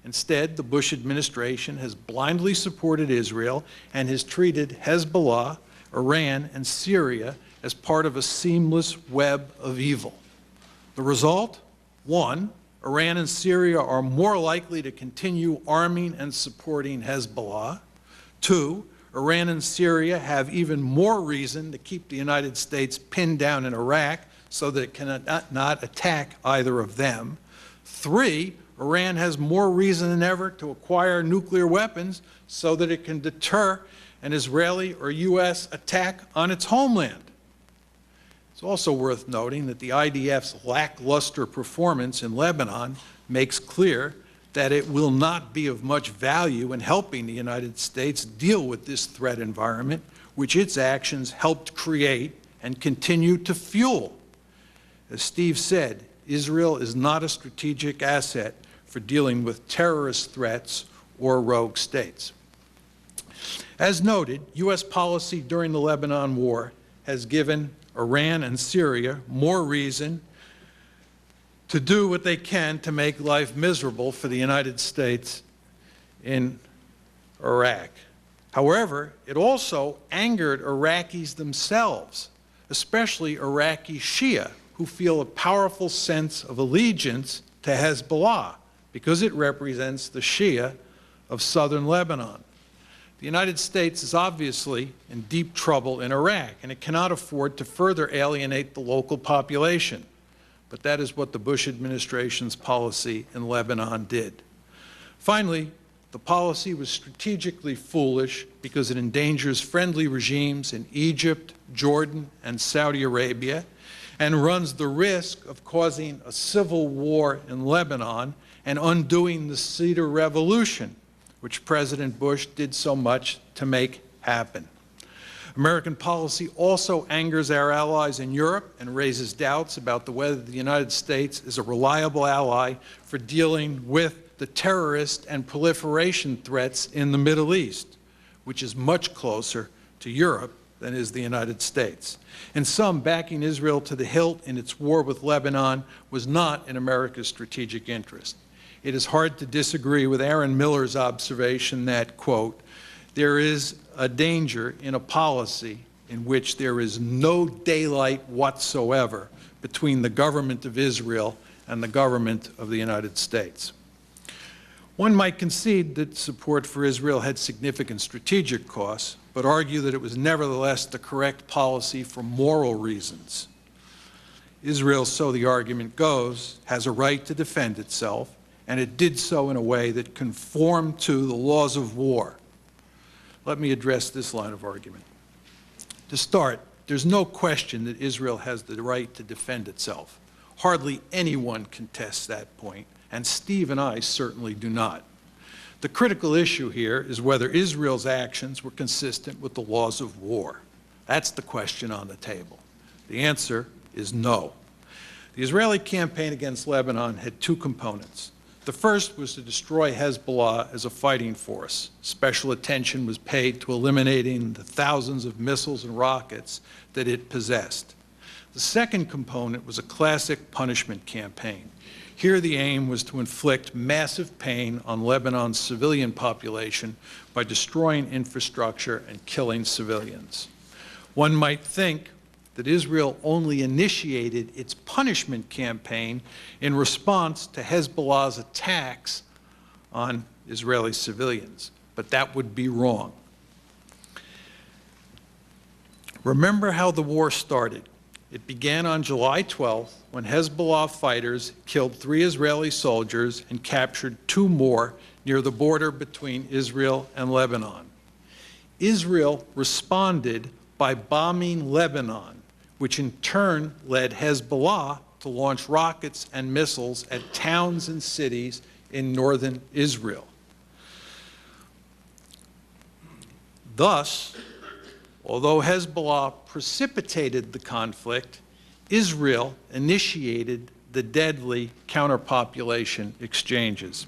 Instead, the Bush administration has blindly supported Israel and has treated Hezbollah, Iran, and Syria as part of a seamless web of evil. The result? 1, Iran and Syria are more likely to continue arming and supporting Hezbollah. 2, Iran and Syria have even more reason to keep the United States pinned down in Iraq so that it cannot attack either of them. 3, Iran has more reason than ever to acquire nuclear weapons so that it can deter an Israeli or U.S. attack on its homeland. It's also worth noting that the IDF's lackluster performance in Lebanon makes clear that it will not be of much value in helping the United States deal with this threat environment, which its actions helped create and continue to fuel. As Steve said, Israel is not a strategic asset for dealing with terrorist threats or rogue states. As noted, U.S. policy during the Lebanon war has given Iran and Syria more reason to do what they can to make life miserable for the United States in Iraq. However, it also angered Iraqis themselves, especially Iraqi Shia, who feel a powerful sense of allegiance to Hezbollah because it represents the Shia of southern Lebanon. The United States is obviously in deep trouble in Iraq, and it cannot afford to further alienate the local population. But that is what the Bush administration's policy in Lebanon did. Finally, the policy was strategically foolish because it endangers friendly regimes in Egypt, Jordan, and Saudi Arabia, and runs the risk of causing a civil war in Lebanon and undoing the Cedar Revolution, which President Bush did so much to make happen. American policy also angers our allies in Europe and raises doubts about whether the United States is a reliable ally for dealing with the terrorist and proliferation threats in the Middle East, which is much closer to Europe than is the United States. In sum, backing Israel to the hilt in its war with Lebanon was not in America's strategic interest. It is hard to disagree with Aaron Miller's observation that, quote, there is a danger in a policy in which there is no daylight whatsoever between the government of Israel and the government of the United States. One might concede that support for Israel had significant strategic costs, but argue that it was nevertheless the correct policy for moral reasons. Israel, so the argument goes, has a right to defend itself, and it did so in a way that conformed to the laws of war. Let me address this line of argument. To start, there's no question that Israel has the right to defend itself. Hardly anyone contests that point, and Steve and I certainly do not. The critical issue here is whether Israel's actions were consistent with the laws of war. That's the question on the table. The answer is no. The Israeli campaign against Lebanon had two components. The first was to destroy Hezbollah as a fighting force. Special attention was paid to eliminating the thousands of missiles and rockets that it possessed. The second component was a classic punishment campaign. Here the aim was to inflict massive pain on Lebanon's civilian population by destroying infrastructure and killing civilians. One might think that Israel only initiated its punishment campaign in response to Hezbollah's attacks on Israeli civilians, but that would be wrong. Remember how the war started. It began on July 12th when Hezbollah fighters killed 3 Israeli soldiers and captured 2 more near the border between Israel and Lebanon. Israel responded by bombing Lebanon, which in turn led Hezbollah to launch rockets and missiles at towns and cities in northern Israel. Thus, Although Hezbollah precipitated the conflict, Israel initiated the deadly counterpopulation exchanges.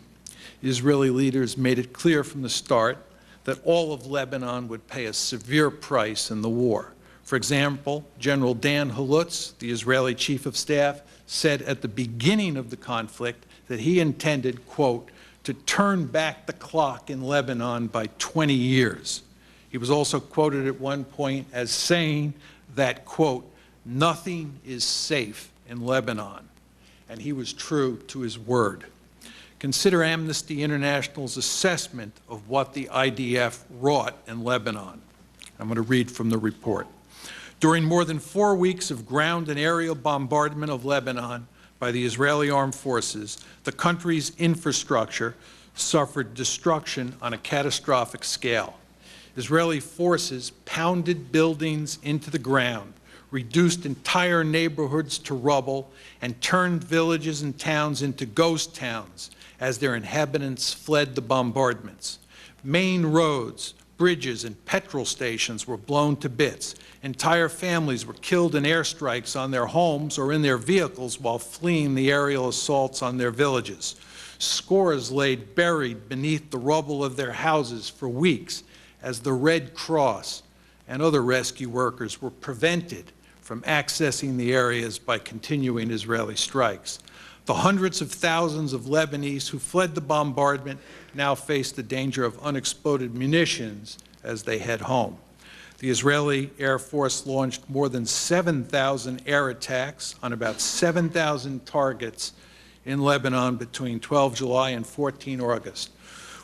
Israeli leaders made it clear from the start that all of Lebanon would pay a severe price in the war. For example, General Dan Halutz, the Israeli chief of staff, said at the beginning of the conflict that he intended, quote, to turn back the clock in Lebanon by 20 years. He was also quoted at one point as saying that, quote, nothing is safe in Lebanon. And he was true to his word. Consider Amnesty International's assessment of what the IDF wrought in Lebanon. I'm going to read from the report. During more than 4 weeks of ground and aerial bombardment of Lebanon by the Israeli armed forces, the country's infrastructure suffered destruction on a catastrophic scale. Israeli forces pounded buildings into the ground, reduced entire neighborhoods to rubble, and turned villages and towns into ghost towns as their inhabitants fled the bombardments. Main roads, bridges, and petrol stations were blown to bits. Entire families were killed in airstrikes on their homes or in their vehicles while fleeing the aerial assaults on their villages. Scores lay buried beneath the rubble of their houses for weeks as the Red Cross and other rescue workers were prevented from accessing the areas by continuing Israeli strikes. The hundreds of thousands of Lebanese who fled the bombardment now face the danger of unexploded munitions as they head home. The Israeli Air Force launched more than 7,000 air attacks on about 7,000 targets in Lebanon between 12 July and 14 August,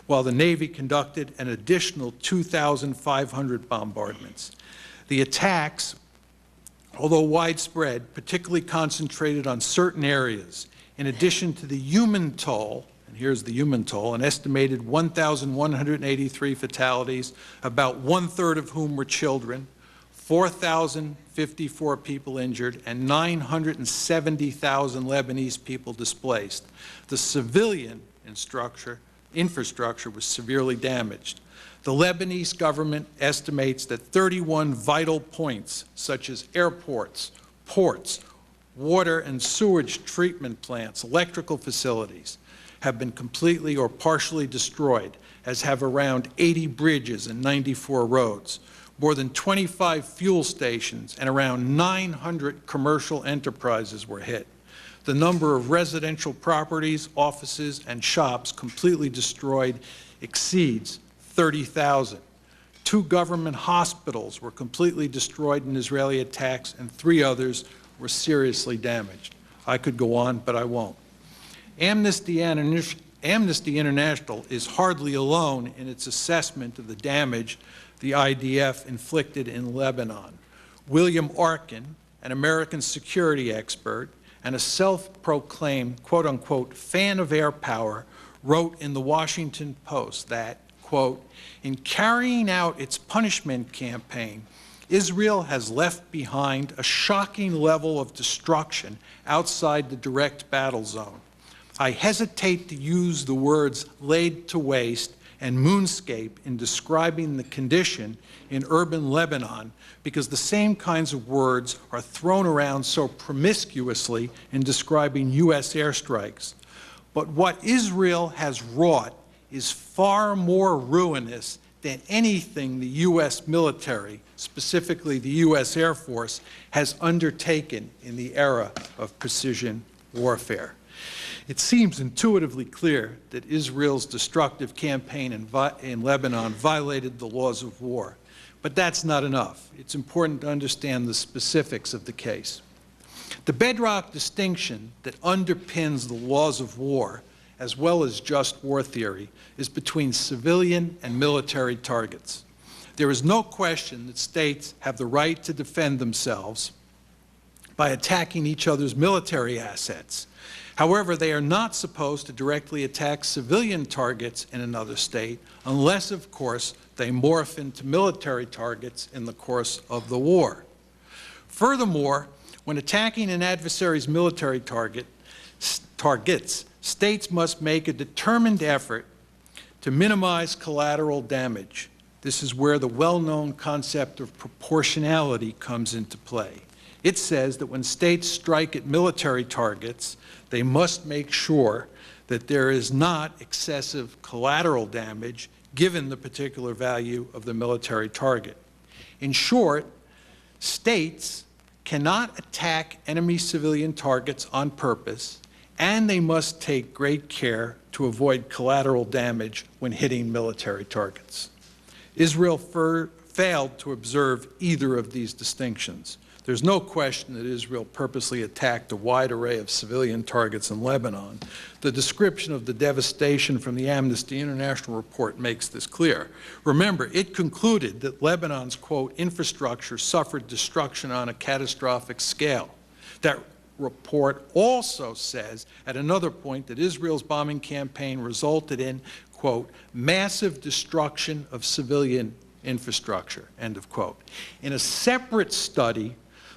while the Navy conducted an additional 2,500 bombardments. The attacks, although widespread, particularly concentrated on certain areas. In addition to the human toll, and here's the human toll, an estimated 1,183 fatalities, about 1/3 of whom were children, 4,054 people injured, and 970,000 Lebanese people displaced. The civilian infrastructure was severely damaged. The Lebanese government estimates that 31 vital points, such as airports, ports, water and sewage treatment plants, electrical facilities, have been completely or partially destroyed, as have around 80 bridges and 94 roads. More than 25 fuel stations and around 900 commercial enterprises were hit. The number of residential properties, offices, and shops completely destroyed exceeds 30,000. 2 government hospitals were completely destroyed in Israeli attacks, and 3 others were seriously damaged. I could go on, but I won't. Amnesty International is hardly alone in its assessment of the damage the IDF inflicted in Lebanon. William Arkin, an American security expert and a self-proclaimed, quote-unquote, fan of air power, wrote in the Washington Post that, quote, in carrying out its punishment campaign, Israel has left behind a shocking level of destruction outside the direct battle zone. I hesitate to use the words laid to waste and moonscape in describing the condition in urban Lebanon because the same kinds of words are thrown around so promiscuously in describing U.S. airstrikes. But what Israel has wrought is far more ruinous than anything the U.S. military, specifically the U.S. Air Force, has undertaken in the era of precision warfare. It seems intuitively clear that Israel's destructive campaign in Lebanon violated the laws of war. But that's not enough. It's important to understand the specifics of the case. The bedrock distinction that underpins the laws of war, as well as just war theory, is between civilian and military targets. There is no question that states have the right to defend themselves by attacking each other's military assets. However, they are not supposed to directly attack civilian targets in another state unless, of course, they morph into military targets in the course of the war. Furthermore, when attacking an adversary's military targets, states must make a determined effort to minimize collateral damage. This is where the well-known concept of proportionality comes into play. It says that when states strike at military targets, they must make sure that there is not excessive collateral damage given the particular value of the military target. In short, states cannot attack enemy civilian targets on purpose, and they must take great care to avoid collateral damage when hitting military targets. Israel failed to observe either of these distinctions. There's no question that Israel purposely attacked a wide array of civilian targets in Lebanon. The description of the devastation from the Amnesty International report makes this clear. Remember, it concluded that Lebanon's, quote, infrastructure suffered destruction on a catastrophic scale. That report also says, at another point, that Israel's bombing campaign resulted in, quote, massive destruction of civilian infrastructure, end of quote. In a separate study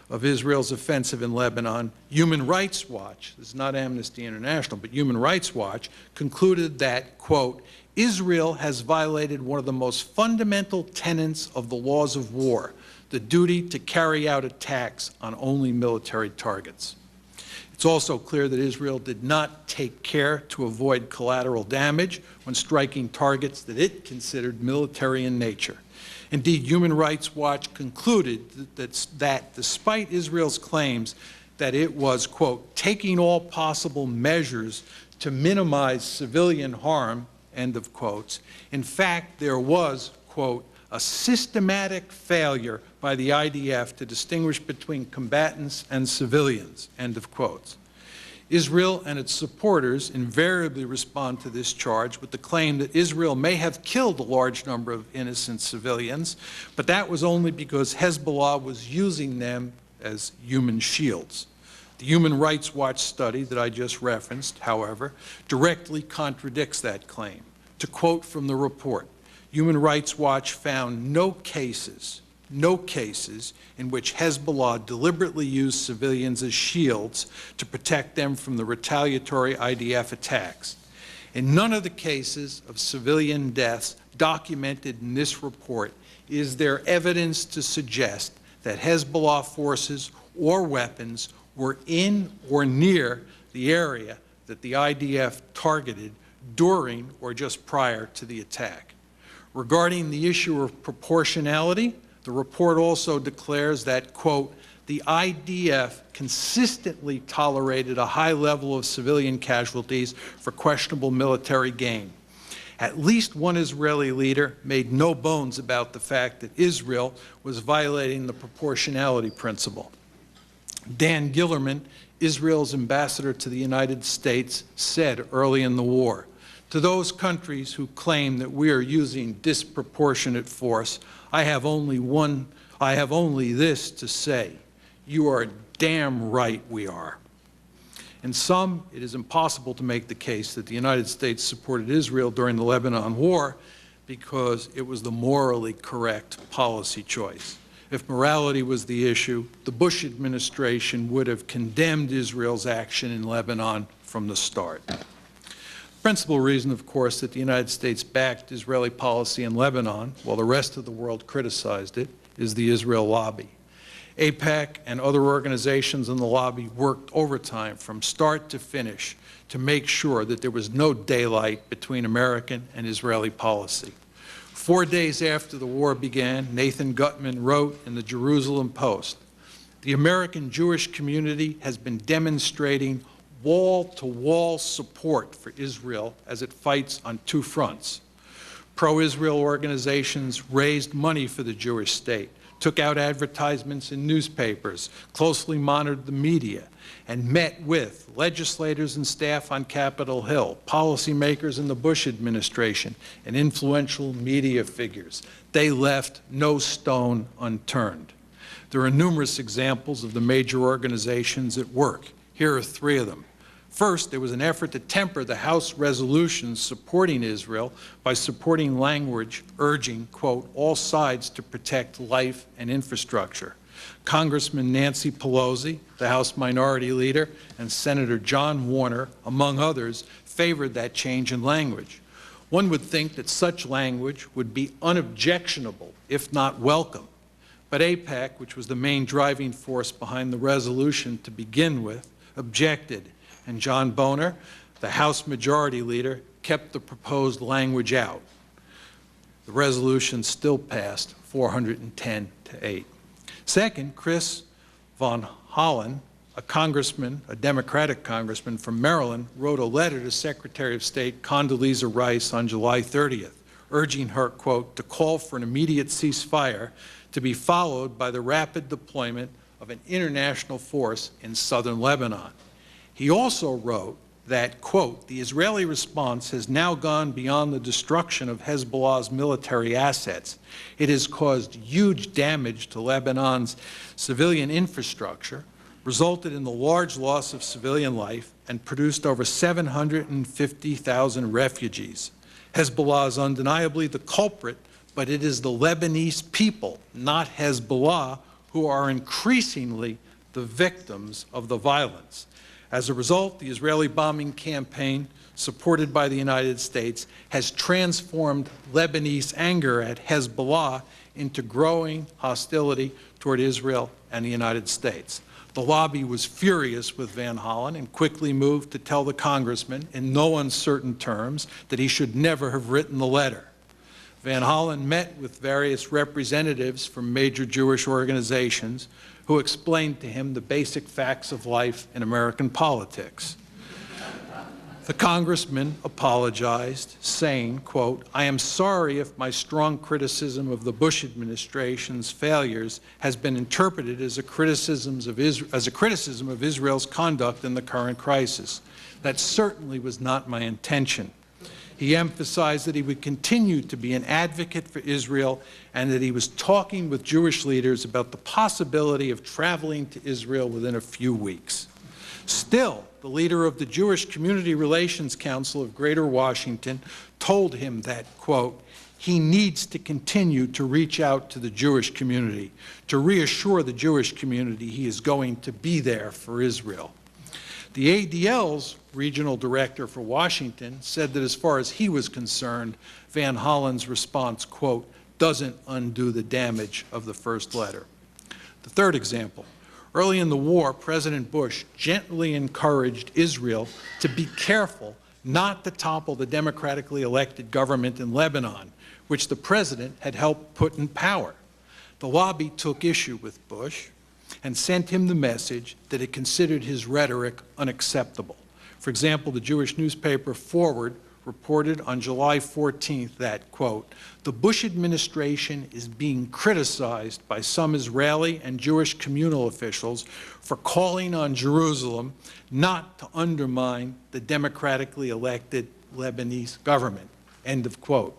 of Israel's offensive in Lebanon, Human Rights Watch, this is not Amnesty International, but Human Rights Watch, concluded that, quote, Israel has violated one of the most fundamental tenets of the laws of war, the duty to carry out attacks on only military targets. It's also clear that Israel did not take care to avoid collateral damage when striking targets that it considered military in nature. Indeed, Human Rights Watch concluded that despite Israel's claims that it was, quote, taking all possible measures to minimize civilian harm, end of quotes, in fact, there was, quote, a systematic failure by the IDF to distinguish between combatants and civilians, end of quotes. Israel and its supporters invariably respond to this charge with the claim that Israel may have killed a large number of innocent civilians, but that was only because Hezbollah was using them as human shields. The Human Rights Watch study that I just referenced, however, directly contradicts that claim. To quote from the report, Human Rights Watch found no cases in which Hezbollah deliberately used civilians as shields to protect them from the retaliatory IDF attacks. In none of the cases of civilian deaths documented in this report is there evidence to suggest that Hezbollah forces or weapons were in or near the area that the IDF targeted during or just prior to the attack. Regarding the issue of proportionality, the report also declares that, quote, the IDF consistently tolerated a high level of civilian casualties for questionable military gain. At least one Israeli leader made no bones about the fact that Israel was violating the proportionality principle. Dan Gillerman, Israel's ambassador to the United States, said early in the war, to those countries who claim that we are using disproportionate force, I have only this to say. You are damn right we are. In sum, it is impossible to make the case that the United States supported Israel during the Lebanon War because it was the morally correct policy choice. If morality was the issue, the Bush administration would have condemned Israel's action in Lebanon from the start. The principal reason, of course, that the United States backed Israeli policy in Lebanon, while the rest of the world criticized it, is the Israel lobby. AIPAC and other organizations in the lobby worked overtime from start to finish to make sure that there was no daylight between American and Israeli policy. 4 days after the war began, Nathan Gutman wrote in the Jerusalem Post, "The American Jewish community has been demonstrating wall-to-wall support for Israel as it fights on two fronts. Pro-Israel organizations raised money for the Jewish state, took out advertisements in newspapers, closely monitored the media, and met with legislators and staff on Capitol Hill, policymakers in the Bush administration, and influential media figures. They left no stone unturned." There are numerous examples of the major organizations at work. Here are 3 of them. First, there was an effort to temper the House resolutions supporting Israel by supporting language urging, quote, all sides to protect life and infrastructure. Congressman Nancy Pelosi, the House Minority Leader, and Senator John Warner, among others, favored that change in language. One would think that such language would be unobjectionable, if not welcome. But AIPAC, which was the main driving force behind the resolution to begin with, objected, and John Boehner, the House Majority Leader, kept the proposed language out. The resolution still passed 410-8. Second, Chris Von Hollen, a congressman, a Democratic congressman from Maryland, wrote a letter to Secretary of State Condoleezza Rice on July 30th, urging her, quote, to call for an immediate ceasefire to be followed by the rapid deployment of an international force in southern Lebanon. He also wrote that, quote, the Israeli response has now gone beyond the destruction of Hezbollah's military assets. It has caused huge damage to Lebanon's civilian infrastructure, resulted in the large loss of civilian life, and produced over 750,000 refugees. Hezbollah is undeniably the culprit, but it is the Lebanese people, not Hezbollah, who are increasingly the victims of the violence. As a result, the Israeli bombing campaign, supported by the United States, has transformed Lebanese anger at Hezbollah into growing hostility toward Israel and the United States. The lobby was furious with Van Hollen and quickly moved to tell the congressman in no uncertain terms that he should never have written the letter. Van Hollen met with various representatives from major Jewish organizations who explained to him the basic facts of life in American politics. The congressman apologized, saying, quote, I am sorry if my strong criticism of the Bush administration's failures has been interpreted as a criticism of Israel's conduct in the current crisis. That certainly was not my intention. He emphasized that he would continue to be an advocate for Israel and that he was talking with Jewish leaders about the possibility of traveling to Israel within a few weeks. Still, the leader of the Jewish Community Relations Council of Greater Washington told him that, quote, he needs to continue to reach out to the Jewish community, to reassure the Jewish community he is going to be there for Israel. The ADL's regional director for Washington said that as far as he was concerned, Van Hollen's response, quote, doesn't undo the damage of the first letter. The third example, early in the war, President Bush gently encouraged Israel to be careful not to topple the democratically elected government in Lebanon, which the president had helped put in power. The lobby took issue with Bush and sent him the message that it considered his rhetoric unacceptable. For example, the Jewish newspaper Forward reported on July 14th that, quote, the Bush administration is being criticized by some Israeli and Jewish communal officials for calling on Jerusalem not to undermine the democratically elected Lebanese government, end of quote.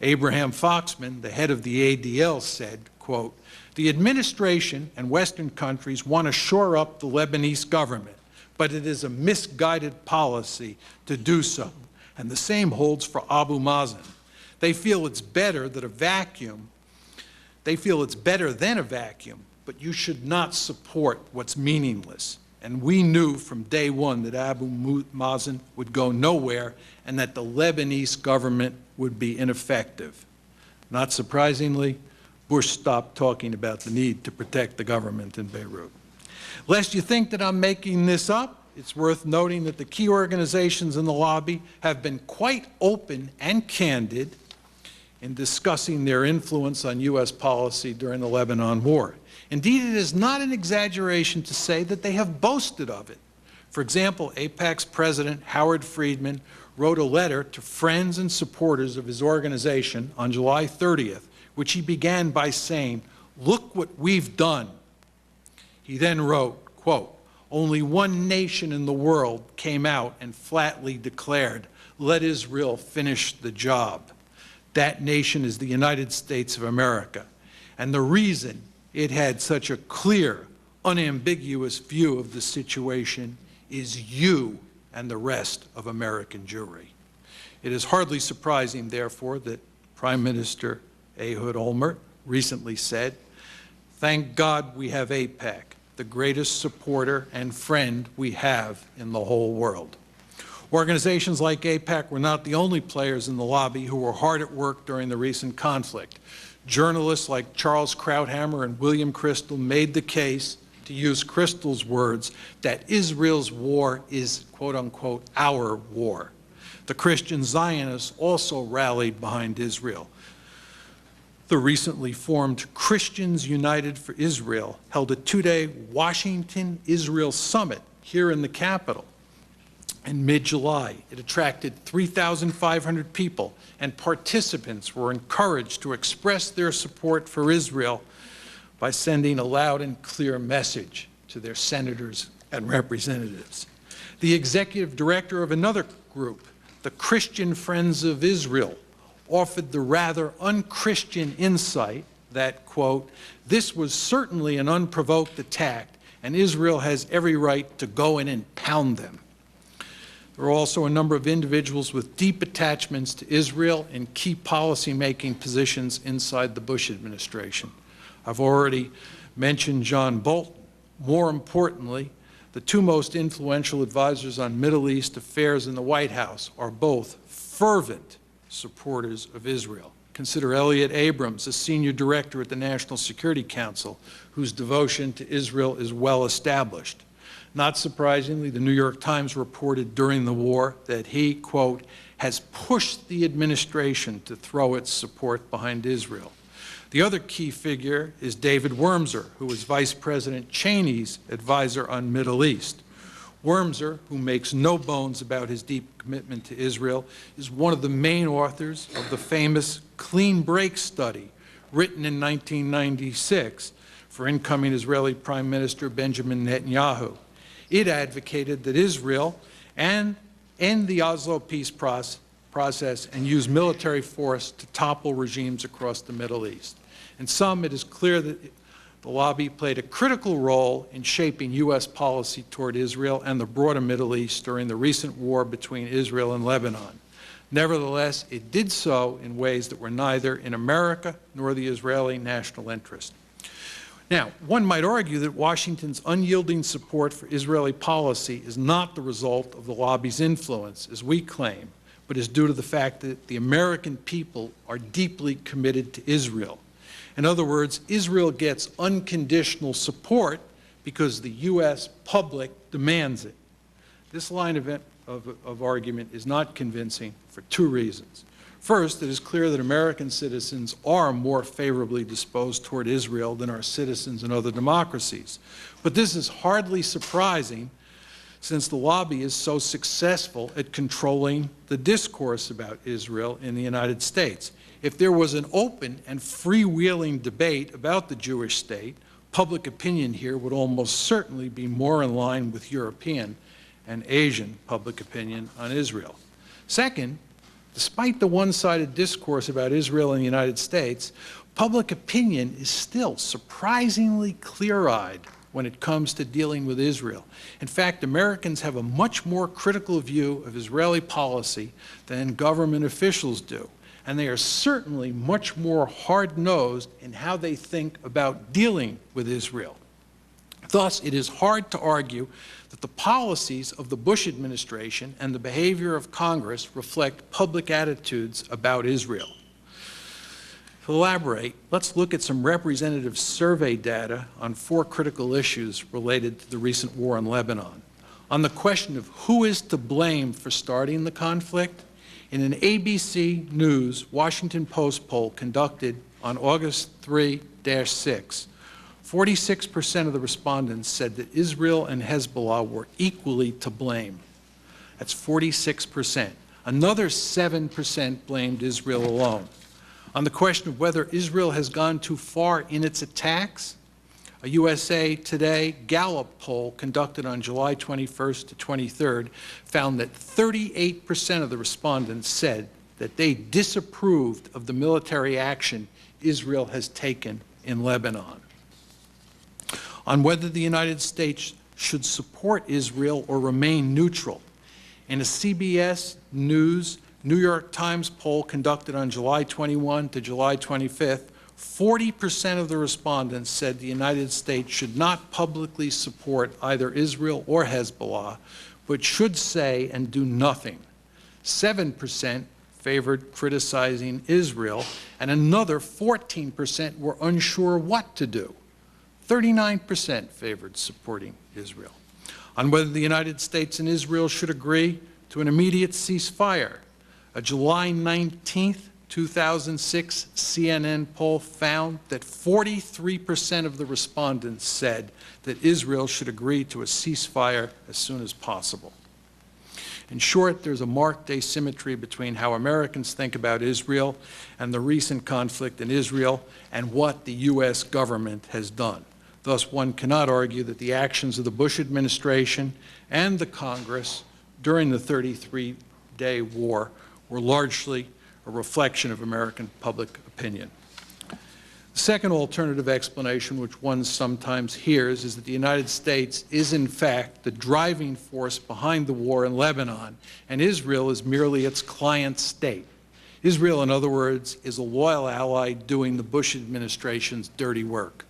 Abraham Foxman, the head of the ADL, said, quote, the administration and Western countries want to shore up the Lebanese government, but it is a misguided policy to do so. And the same holds for Abu Mazen. They feel it's better than a vacuum, but you should not support what's meaningless. And we knew from day one that Abu Mazen would go nowhere and that the Lebanese government would be ineffective. Not surprisingly, Bush stopped talking about the need to protect the government in Beirut. Lest you think that I'm making this up, it's worth noting that the key organizations in the lobby have been quite open and candid in discussing their influence on U.S. policy during the Lebanon war. Indeed, it is not an exaggeration to say that they have boasted of it. For example, AIPAC's president, Howard Friedman, wrote a letter to friends and supporters of his organization on July 30th, which he began by saying, look what we've done. He then wrote, quote, only one nation in the world came out and flatly declared, let Israel finish the job. That nation is the United States of America. And the reason it had such a clear, unambiguous view of the situation is you and the rest of American Jewry. It is hardly surprising, therefore, that Prime Minister Ehud Olmert recently said, thank God we have AIPAC, the greatest supporter and friend we have in the whole world. Organizations like AIPAC were not the only players in the lobby who were hard at work during the recent conflict. Journalists like Charles Krauthammer and William Kristol made the case, to use Kristol's words, that Israel's war is, quote unquote, our war. The Christian Zionists also rallied behind Israel. The recently formed Christians United for Israel held a two-day Washington-Israel summit here in the Capitol. In mid-July, it attracted 3,500 people, and participants were encouraged to express their support for Israel by sending a loud and clear message to their senators and representatives. The executive director of another group, the Christian Friends of Israel, offered the rather un-Christian insight that, quote, this was certainly an unprovoked attack, and Israel has every right to go in and pound them. There are also a number of individuals with deep attachments to Israel in key policy-making positions inside the Bush administration. I've already mentioned John Bolton. More importantly, the two most influential advisors on Middle East affairs in the White House are both fervent supporters of Israel. Consider Elliott Abrams, a senior director at the National Security Council, whose devotion to Israel is well established. Not surprisingly, the New York Times reported during the war that he, quote, has pushed the administration to throw its support behind Israel. The other key figure is David Wormser, who was Vice President Cheney's advisor on Middle East. Wormser, who makes no bones about his deep commitment to Israel, is one of the main authors of the famous Clean Break study, written in 1996 for incoming Israeli Prime Minister Benjamin Netanyahu. It advocated that Israel end the Oslo peace process and use military force to topple regimes across the Middle East. In sum, it is clear that the lobby played a critical role in shaping U.S. policy toward Israel and the broader Middle East during the recent war between Israel and Lebanon. Nevertheless, it did so in ways that were neither in America nor the Israeli national interest. Now, one might argue that Washington's unyielding support for Israeli policy is not the result of the lobby's influence, as we claim, but is due to the fact that the American people are deeply committed to Israel. In other words, Israel gets unconditional support because the U.S. public demands it. This line of argument is not convincing for two reasons. First, it is clear that American citizens are more favorably disposed toward Israel than our citizens in other democracies. But this is hardly surprising since the lobby is so successful at controlling the discourse about Israel in the United States. If there was an open and freewheeling debate about the Jewish state, public opinion here would almost certainly be more in line with European and Asian public opinion on Israel. Second, despite the one-sided discourse about Israel in the United States, public opinion is still surprisingly clear-eyed when it comes to dealing with Israel. In fact, Americans have a much more critical view of Israeli policy than government officials do, and they are certainly much more hard-nosed in how they think about dealing with Israel. Thus, it is hard to argue that the policies of the Bush administration and the behavior of Congress reflect public attitudes about Israel. To elaborate, let's look at some representative survey data on 4 critical issues related to the recent war in Lebanon. On the question of who is to blame for starting the conflict, in an ABC News Washington Post poll conducted on August 3-6, 46% of the respondents said that Israel and Hezbollah were equally to blame. That's 46%. Another 7% blamed Israel alone. On the question of whether Israel has gone too far in its attacks, a USA Today Gallup poll conducted on July 21st to 23rd found that 38% of the respondents said that they disapproved of the military action Israel has taken in Lebanon. On whether the United States should support Israel or remain neutral, in a CBS News New York Times poll conducted on July 21 to July 25th, 40% of the respondents said the United States should not publicly support either Israel or Hezbollah, but should say and do nothing. 7% favored criticizing Israel, and another 14% were unsure what to do. 39% favored supporting Israel. On whether the United States and Israel should agree to an immediate ceasefire, a July 19, 2006 CNN poll found that 43% of the respondents said that Israel should agree to a ceasefire as soon as possible. In short, there's a marked asymmetry between how Americans think about Israel and the recent conflict in Israel and what the U.S. government has done. Thus, one cannot argue that the actions of the Bush administration and the Congress during the 33-day war were largely a reflection of American public opinion. The second alternative explanation, which one sometimes hears, is that the United States is in fact the driving force behind the war in Lebanon, and Israel is merely its client state. Israel, in other words, is a loyal ally doing the Bush administration's dirty work.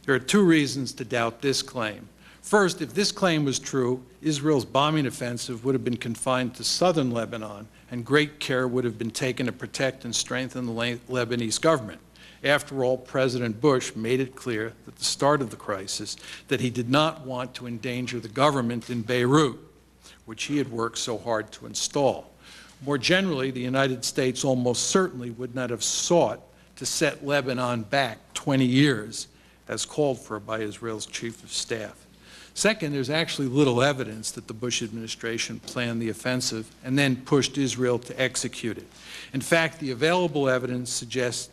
There are two reasons to doubt this claim. First, if this claim was true, Israel's bombing offensive would have been confined to southern Lebanon, and great care would have been taken to protect and strengthen the Lebanese government. After all, President Bush made it clear at the start of the crisis that he did not want to endanger the government in Beirut, which he had worked so hard to install. More generally, the United States almost certainly would not have sought to set Lebanon back 20 years, as called for by Israel's chief of staff. Second, there's actually little evidence that the Bush administration planned the offensive and then pushed Israel to execute it. In fact, the available evidence suggests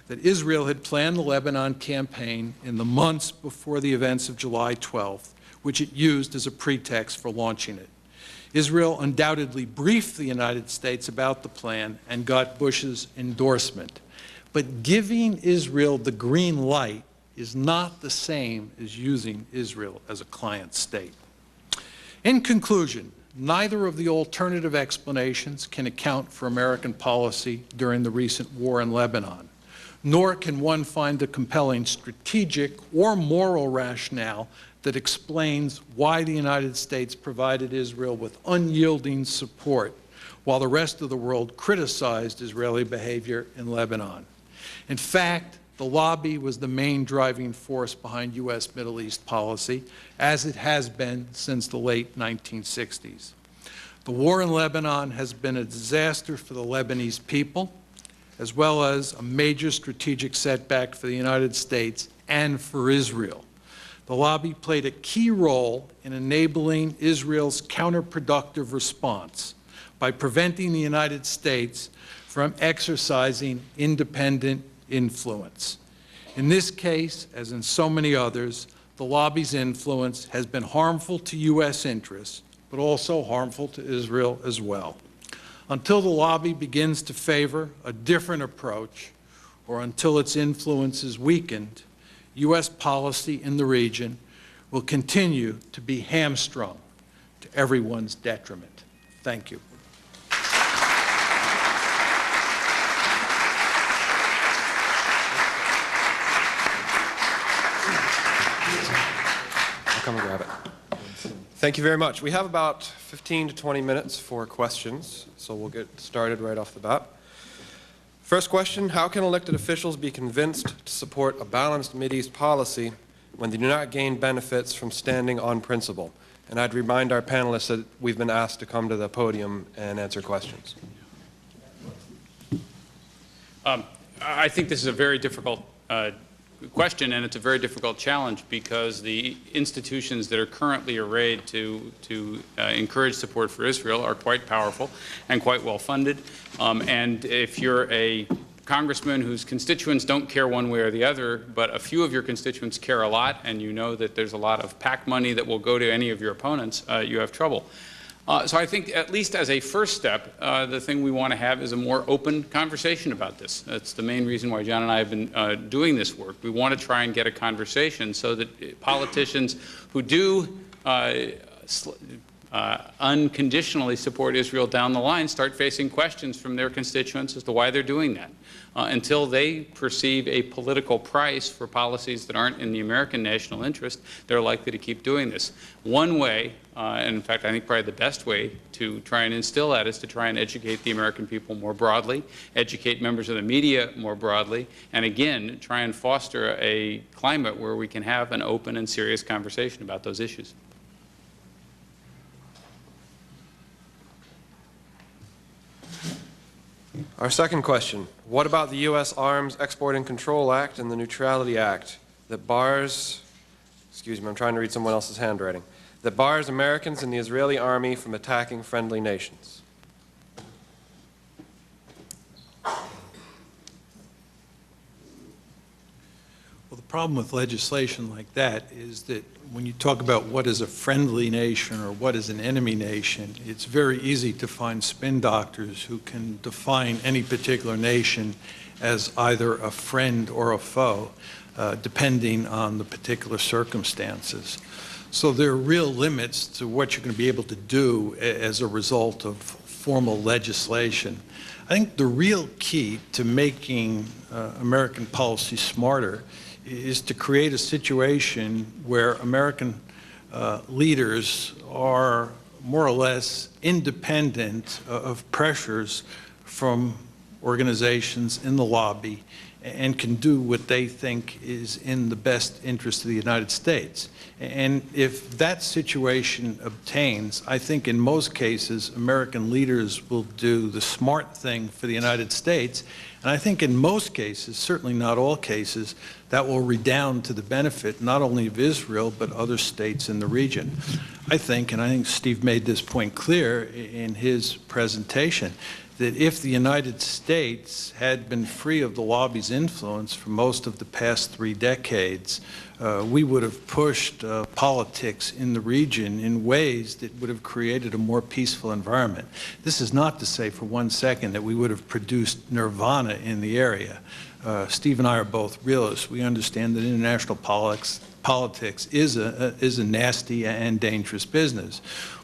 that Israel had planned the Lebanon campaign in the months before the events of July 12th, which it used as a pretext for launching it. Israel undoubtedly briefed the United States about the plan and got Bush's endorsement. But giving Israel the green light is not the same as using Israel as a client state. In conclusion, neither of the alternative explanations can account for American policy during the recent war in Lebanon, nor can one find a compelling strategic or moral rationale that explains why the United States provided Israel with unyielding support while the rest of the world criticized Israeli behavior in Lebanon. In fact, the lobby was the main driving force behind U.S. Middle East policy, as it has been since the late 1960s. The war in Lebanon has been a disaster for the Lebanese people, as well as a major strategic setback for the United States and for Israel. The lobby played a key role in enabling Israel's counterproductive response by preventing the United States from exercising independent influence. In this case, as in so many others, the lobby's influence has been harmful to U.S. interests, but also harmful to Israel as well. Until the lobby begins to favor a different approach, or until its influence is weakened, U.S. policy in the region will continue to be hamstrung to everyone's detriment. Thank you. Come and grab it. Thank you very much. We have about 15 to 20 minutes for questions, so we'll get started right off the bat. First question, how can elected officials be convinced to support a balanced Mideast policy when they do not gain benefits from standing on principle? And I'd remind our panelists that we've been asked to come to the podium and answer questions. I think this is a very difficult question, and it's a very difficult challenge because the institutions that are currently arrayed to encourage support for Israel are quite powerful and quite well funded. And if you're a congressman whose constituents don't care one way or the other, but a few of your constituents care a lot, and you know that there's a lot of PAC money that will go to any of your opponents, you have trouble. So I think, at least as a first step, the thing we want to have is a more open conversation about this. That's the main reason why John and I have been doing this work. We want to try and get a conversation so that politicians who do unconditionally support Israel down the line start facing questions from their constituents as to why they're doing that. Until they perceive a political price for policies that aren't in the American national interest, they're likely to keep doing this. One way, and in fact I think probably the best way to try and instill that, is to try and educate the American people more broadly, educate members of the media more broadly, and again, try and foster a climate where we can have an open and serious conversation about those issues. Our second question, what about the U.S. Arms Export and Control Act and the Neutrality Act that bars, excuse me, I'm trying to read someone else's handwriting, that bars Americans and the Israeli army from attacking friendly nations? Well, the problem with legislation like that is that when you talk about what is a friendly nation or what is an enemy nation, it's very easy to find spin doctors who can define any particular nation as either a friend or a foe, depending on the particular circumstances. So there are real limits to what you're going to be able to do as a result of formal legislation. I think the real key to making American policy smarter is to create a situation where American leaders are more or less independent of pressures from organizations in the lobby and can do what they think is in the best interest of the United States. And if that situation obtains, I think in most cases American leaders will do the smart thing for the United States. And I think in most cases, certainly not all cases, that will redound to the benefit not only of Israel but other states in the region. I think, and I think Steve made this point clear in his presentation, that if the United States had been free of the lobby's influence for most of the past 3 decades, we would have pushed politics in the region in ways that would have created a more peaceful environment. This is not to say for one second that we would have produced nirvana in the area. Steve and I are both realists. We understand that international politics is a nasty and dangerous business.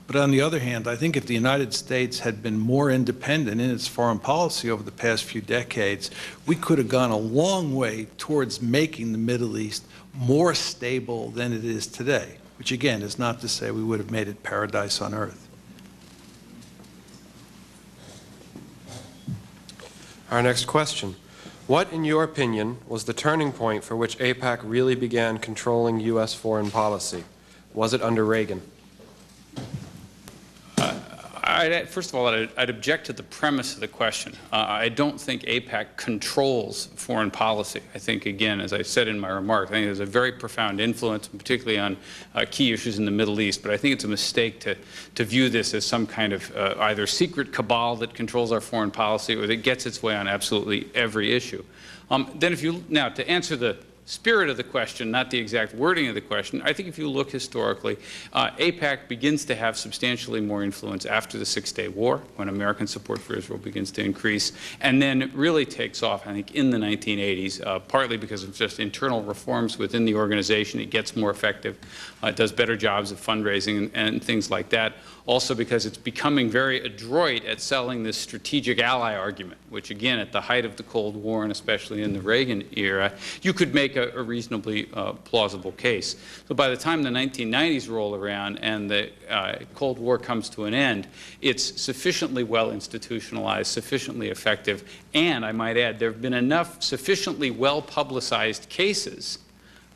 But on the other hand, I think if the United States had been more independent in its foreign policy over the past few decades, we could have gone a long way towards making the Middle East more stable than it is today, which again is not to say we would have made it paradise on earth. Our next question. What, in your opinion, was the turning point for which AIPAC really began controlling U.S. foreign policy? Was it under Reagan? First of all, I'd object to the premise of the question. I don't think AIPAC controls foreign policy. I think, again, as I said in my remarks, I think there's a very profound influence, particularly on key issues in the Middle East. But I think it's a mistake to view this as some kind of either secret cabal that controls our foreign policy or that gets its way on absolutely every issue. Now, to answer the spirit of the question, not the exact wording of the question, I think if you look historically, AIPAC begins to have substantially more influence after the Six-Day War, when American support for Israel begins to increase, and then really takes off, I think, in the 1980s, partly because of just internal reforms within the organization. It gets more effective, it does better jobs of fundraising and things like that. Also because it's becoming very adroit at selling this strategic ally argument, which again, at the height of the Cold War and especially in the Reagan era, you could make a reasonably plausible case. So by the time the 1990s roll around and the Cold War comes to an end, it's sufficiently well institutionalized, sufficiently effective, and I might add, there have been enough sufficiently well publicized cases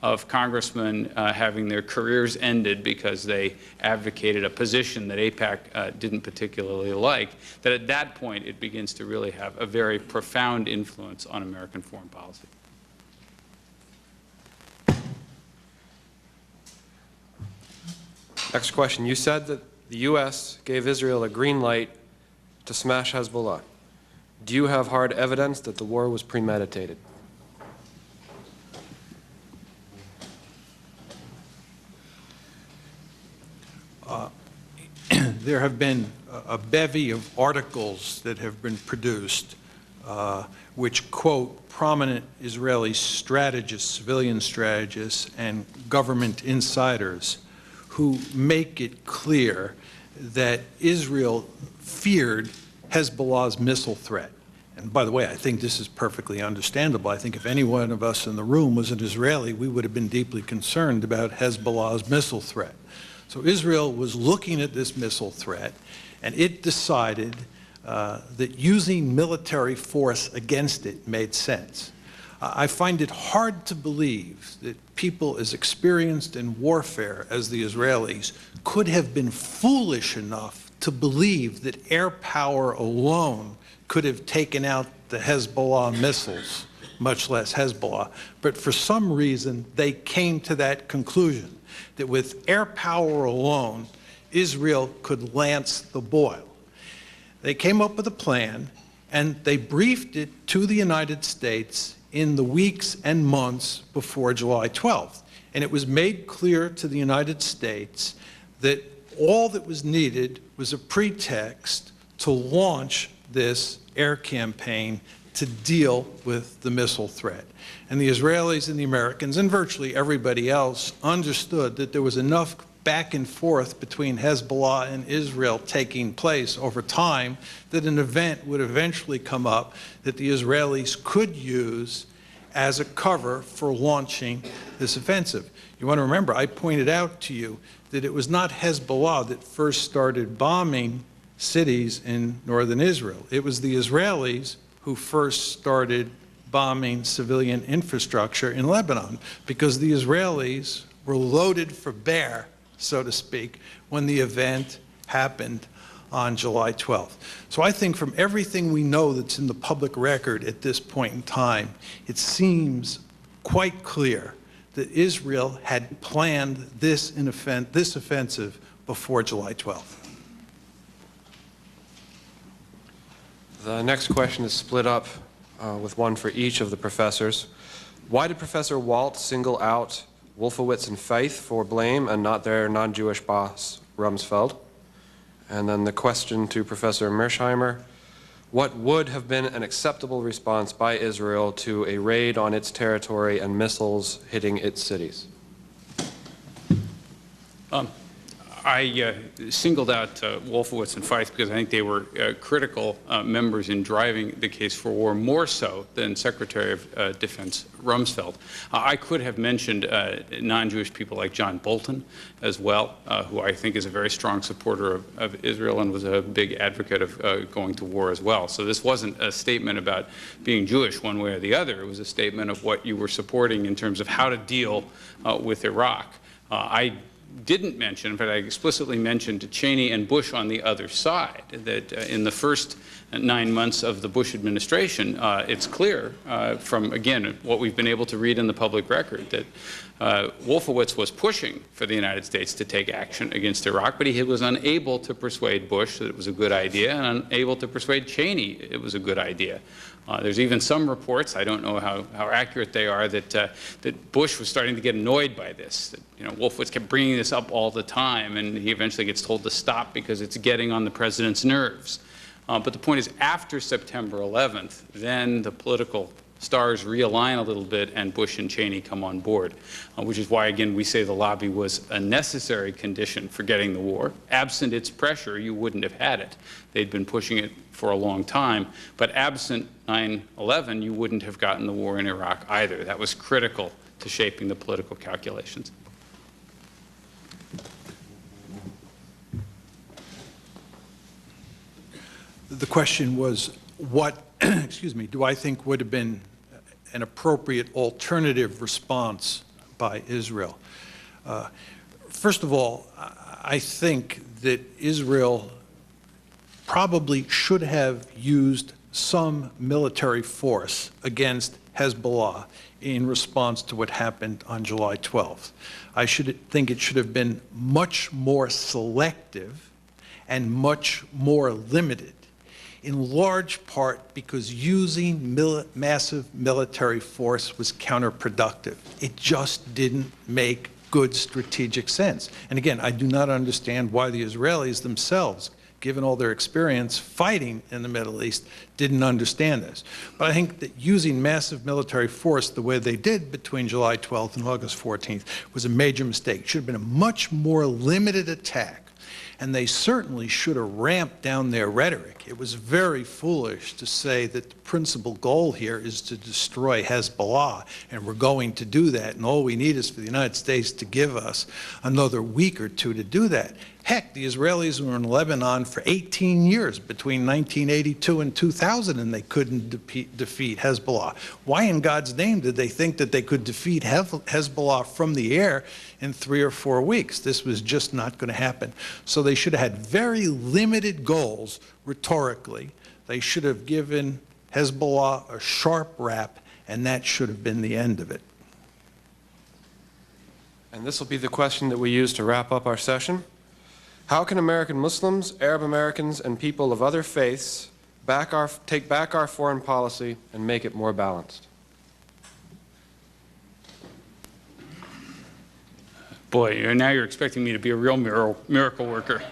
of congressmen having their careers ended because they advocated a position that AIPAC didn't particularly like, that at that point it begins to really have a very profound influence on American foreign policy. Next question. You said that the U.S. gave Israel a green light to smash Hezbollah. Do you have hard evidence that the war was premeditated? There have been a bevy of articles that have been produced which quote prominent Israeli strategists, civilian strategists, and government insiders who make it clear that Israel feared Hezbollah's missile threat. And by the way, I think this is perfectly understandable. I think if any one of us in the room was an Israeli, we would have been deeply concerned about Hezbollah's missile threat. So Israel was looking at this missile threat, and it decided that using military force against it made sense. I find it hard to believe that people as experienced in warfare as the Israelis could have been foolish enough to believe that air power alone could have taken out the Hezbollah missiles, much less Hezbollah. But for some reason, they came to that conclusion, that with air power alone, Israel could lance the boil. They came up with a plan, and they briefed it to the United States in the weeks and months before July 12th. And it was made clear to the United States that all that was needed was a pretext to launch this air campaign to deal with the missile threat. And the Israelis and the Americans and virtually everybody else understood that there was enough back and forth between Hezbollah and Israel taking place over time that an event would eventually come up that the Israelis could use as a cover for launching this offensive. You want to remember, I pointed out to you that it was not Hezbollah that first started bombing cities in northern Israel. It was the Israelis who first started bombing civilian infrastructure in Lebanon, because the Israelis were loaded for bear, so to speak, when the event happened on July 12th. So I think from everything we know that's in the public record at this point in time, it seems quite clear that Israel had planned this offensive before July 12th. The next question is split up with one for each of the professors. Why did Professor Walt single out Wolfowitz and Faith for blame and not their non-Jewish boss, Rumsfeld? And then the question to Professor Mearsheimer, what would have been an acceptable response by Israel to a raid on its territory and missiles hitting its cities? I singled out Wolfowitz and Feith because I think they were critical members in driving the case for war, more so than Secretary of Defense Rumsfeld. I could have mentioned non-Jewish people like John Bolton as well, who I think is a very strong supporter of Israel and was a big advocate of going to war as well. So this wasn't a statement about being Jewish one way or the other. It was a statement of what you were supporting in terms of how to deal with Iraq. I didn't mention, in fact, I explicitly mentioned Cheney and Bush on the other side, that in the first 9 months of the Bush administration, it's clear from, again, what we've been able to read in the public record that Wolfowitz was pushing for the United States to take action against Iraq, but he was unable to persuade Bush that it was a good idea and unable to persuade Cheney it was a good idea. There's even some reports, I don't know how accurate they are, that Bush was starting to get annoyed by this. That, Wolfowitz kept bringing this up all the time, and he eventually gets told to stop because it's getting on the president's nerves. But the point is, after September 11th, then the political stars realign a little bit and Bush and Cheney come on board, which is why, again, we say the lobby was a necessary condition for getting the war. Absent its pressure, you wouldn't have had it. They'd been pushing it for a long time, but absent 9/11, you wouldn't have gotten the war in Iraq either. That was critical to shaping the political calculations. The question was, what, excuse me, do I think would have been an appropriate alternative response by Israel? First of all, I think that Israel probably should have used some military force against Hezbollah in response to what happened on July 12th. I think it should have been much more selective and much more limited, in large part because using massive military force was counterproductive. It just didn't make good strategic sense. And again, I do not understand why the Israelis themselves, given all their experience fighting in the Middle East, didn't understand this. But I think that using massive military force the way they did between July 12th and August 14th was a major mistake. It should have been a much more limited attack. And they certainly should have ramped down their rhetoric. It was very foolish to say that the principal goal here is to destroy Hezbollah, and we're going to do that, and all we need is for the United States to give us another week or two to do that. Heck, the Israelis were in Lebanon for 18 years between 1982 and 2000, and they couldn't defeat Hezbollah. Why in God's name did they think that they could defeat Hezbollah from the air in 3 or 4 weeks? This was just not going to happen. So they should have had very limited goals rhetorically. They should have given Hezbollah a sharp rap, and that should have been the end of it. And this will be the question that we use to wrap up our session. How can American Muslims, Arab Americans, and people of other faiths take back our foreign policy and make it more balanced? Boy, now you're expecting me to be a real miracle worker.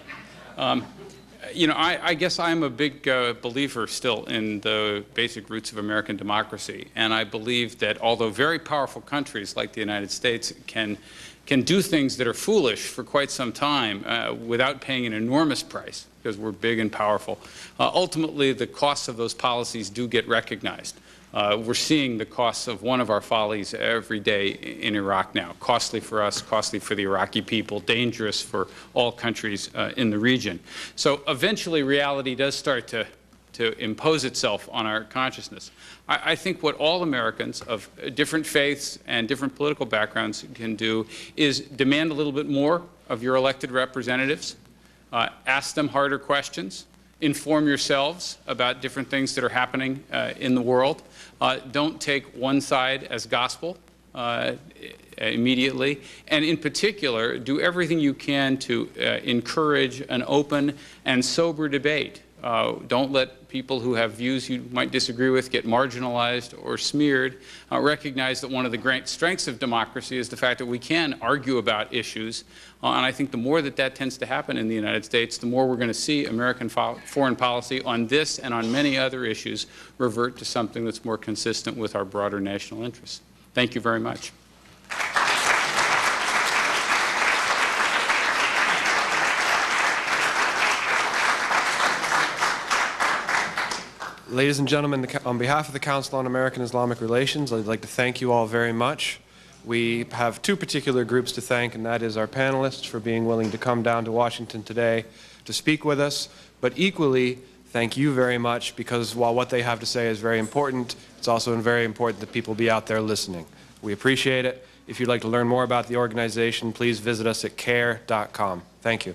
You know, I guess I'm a big believer still in the basic roots of American democracy, and I believe that although very powerful countries like the United States can do things that are foolish for quite some time without paying an enormous price, because we're big and powerful, ultimately the costs of those policies do get recognized. We're seeing the costs of one of our follies every day in Iraq now. Costly for us, costly for the Iraqi people, dangerous for all countries in the region. So eventually reality does start to impose itself on our consciousness. I think what all Americans of different faiths and different political backgrounds can do is demand a little bit more of your elected representatives, ask them harder questions, inform yourselves about different things that are happening in the world. Don't take one side as gospel immediately, and in particular, do everything you can to encourage an open and sober debate. Don't let people who have views you might disagree with get marginalized or smeared. Recognize that one of the great strengths of democracy is the fact that we can argue about issues. And I think the more that tends to happen in the United States, the more we're going to see American foreign policy on this and on many other issues revert to something that's more consistent with our broader national interests. Thank you very much. Ladies and gentlemen, on behalf of the Council on American-Islamic Relations, I'd like to thank you all very much. We have two particular groups to thank, and that is our panelists for being willing to come down to Washington today to speak with us, but equally, thank you very much, because while what they have to say is very important, it's also very important that people be out there listening. We appreciate it. If you'd like to learn more about the organization, please visit us at CAIR.com. Thank you.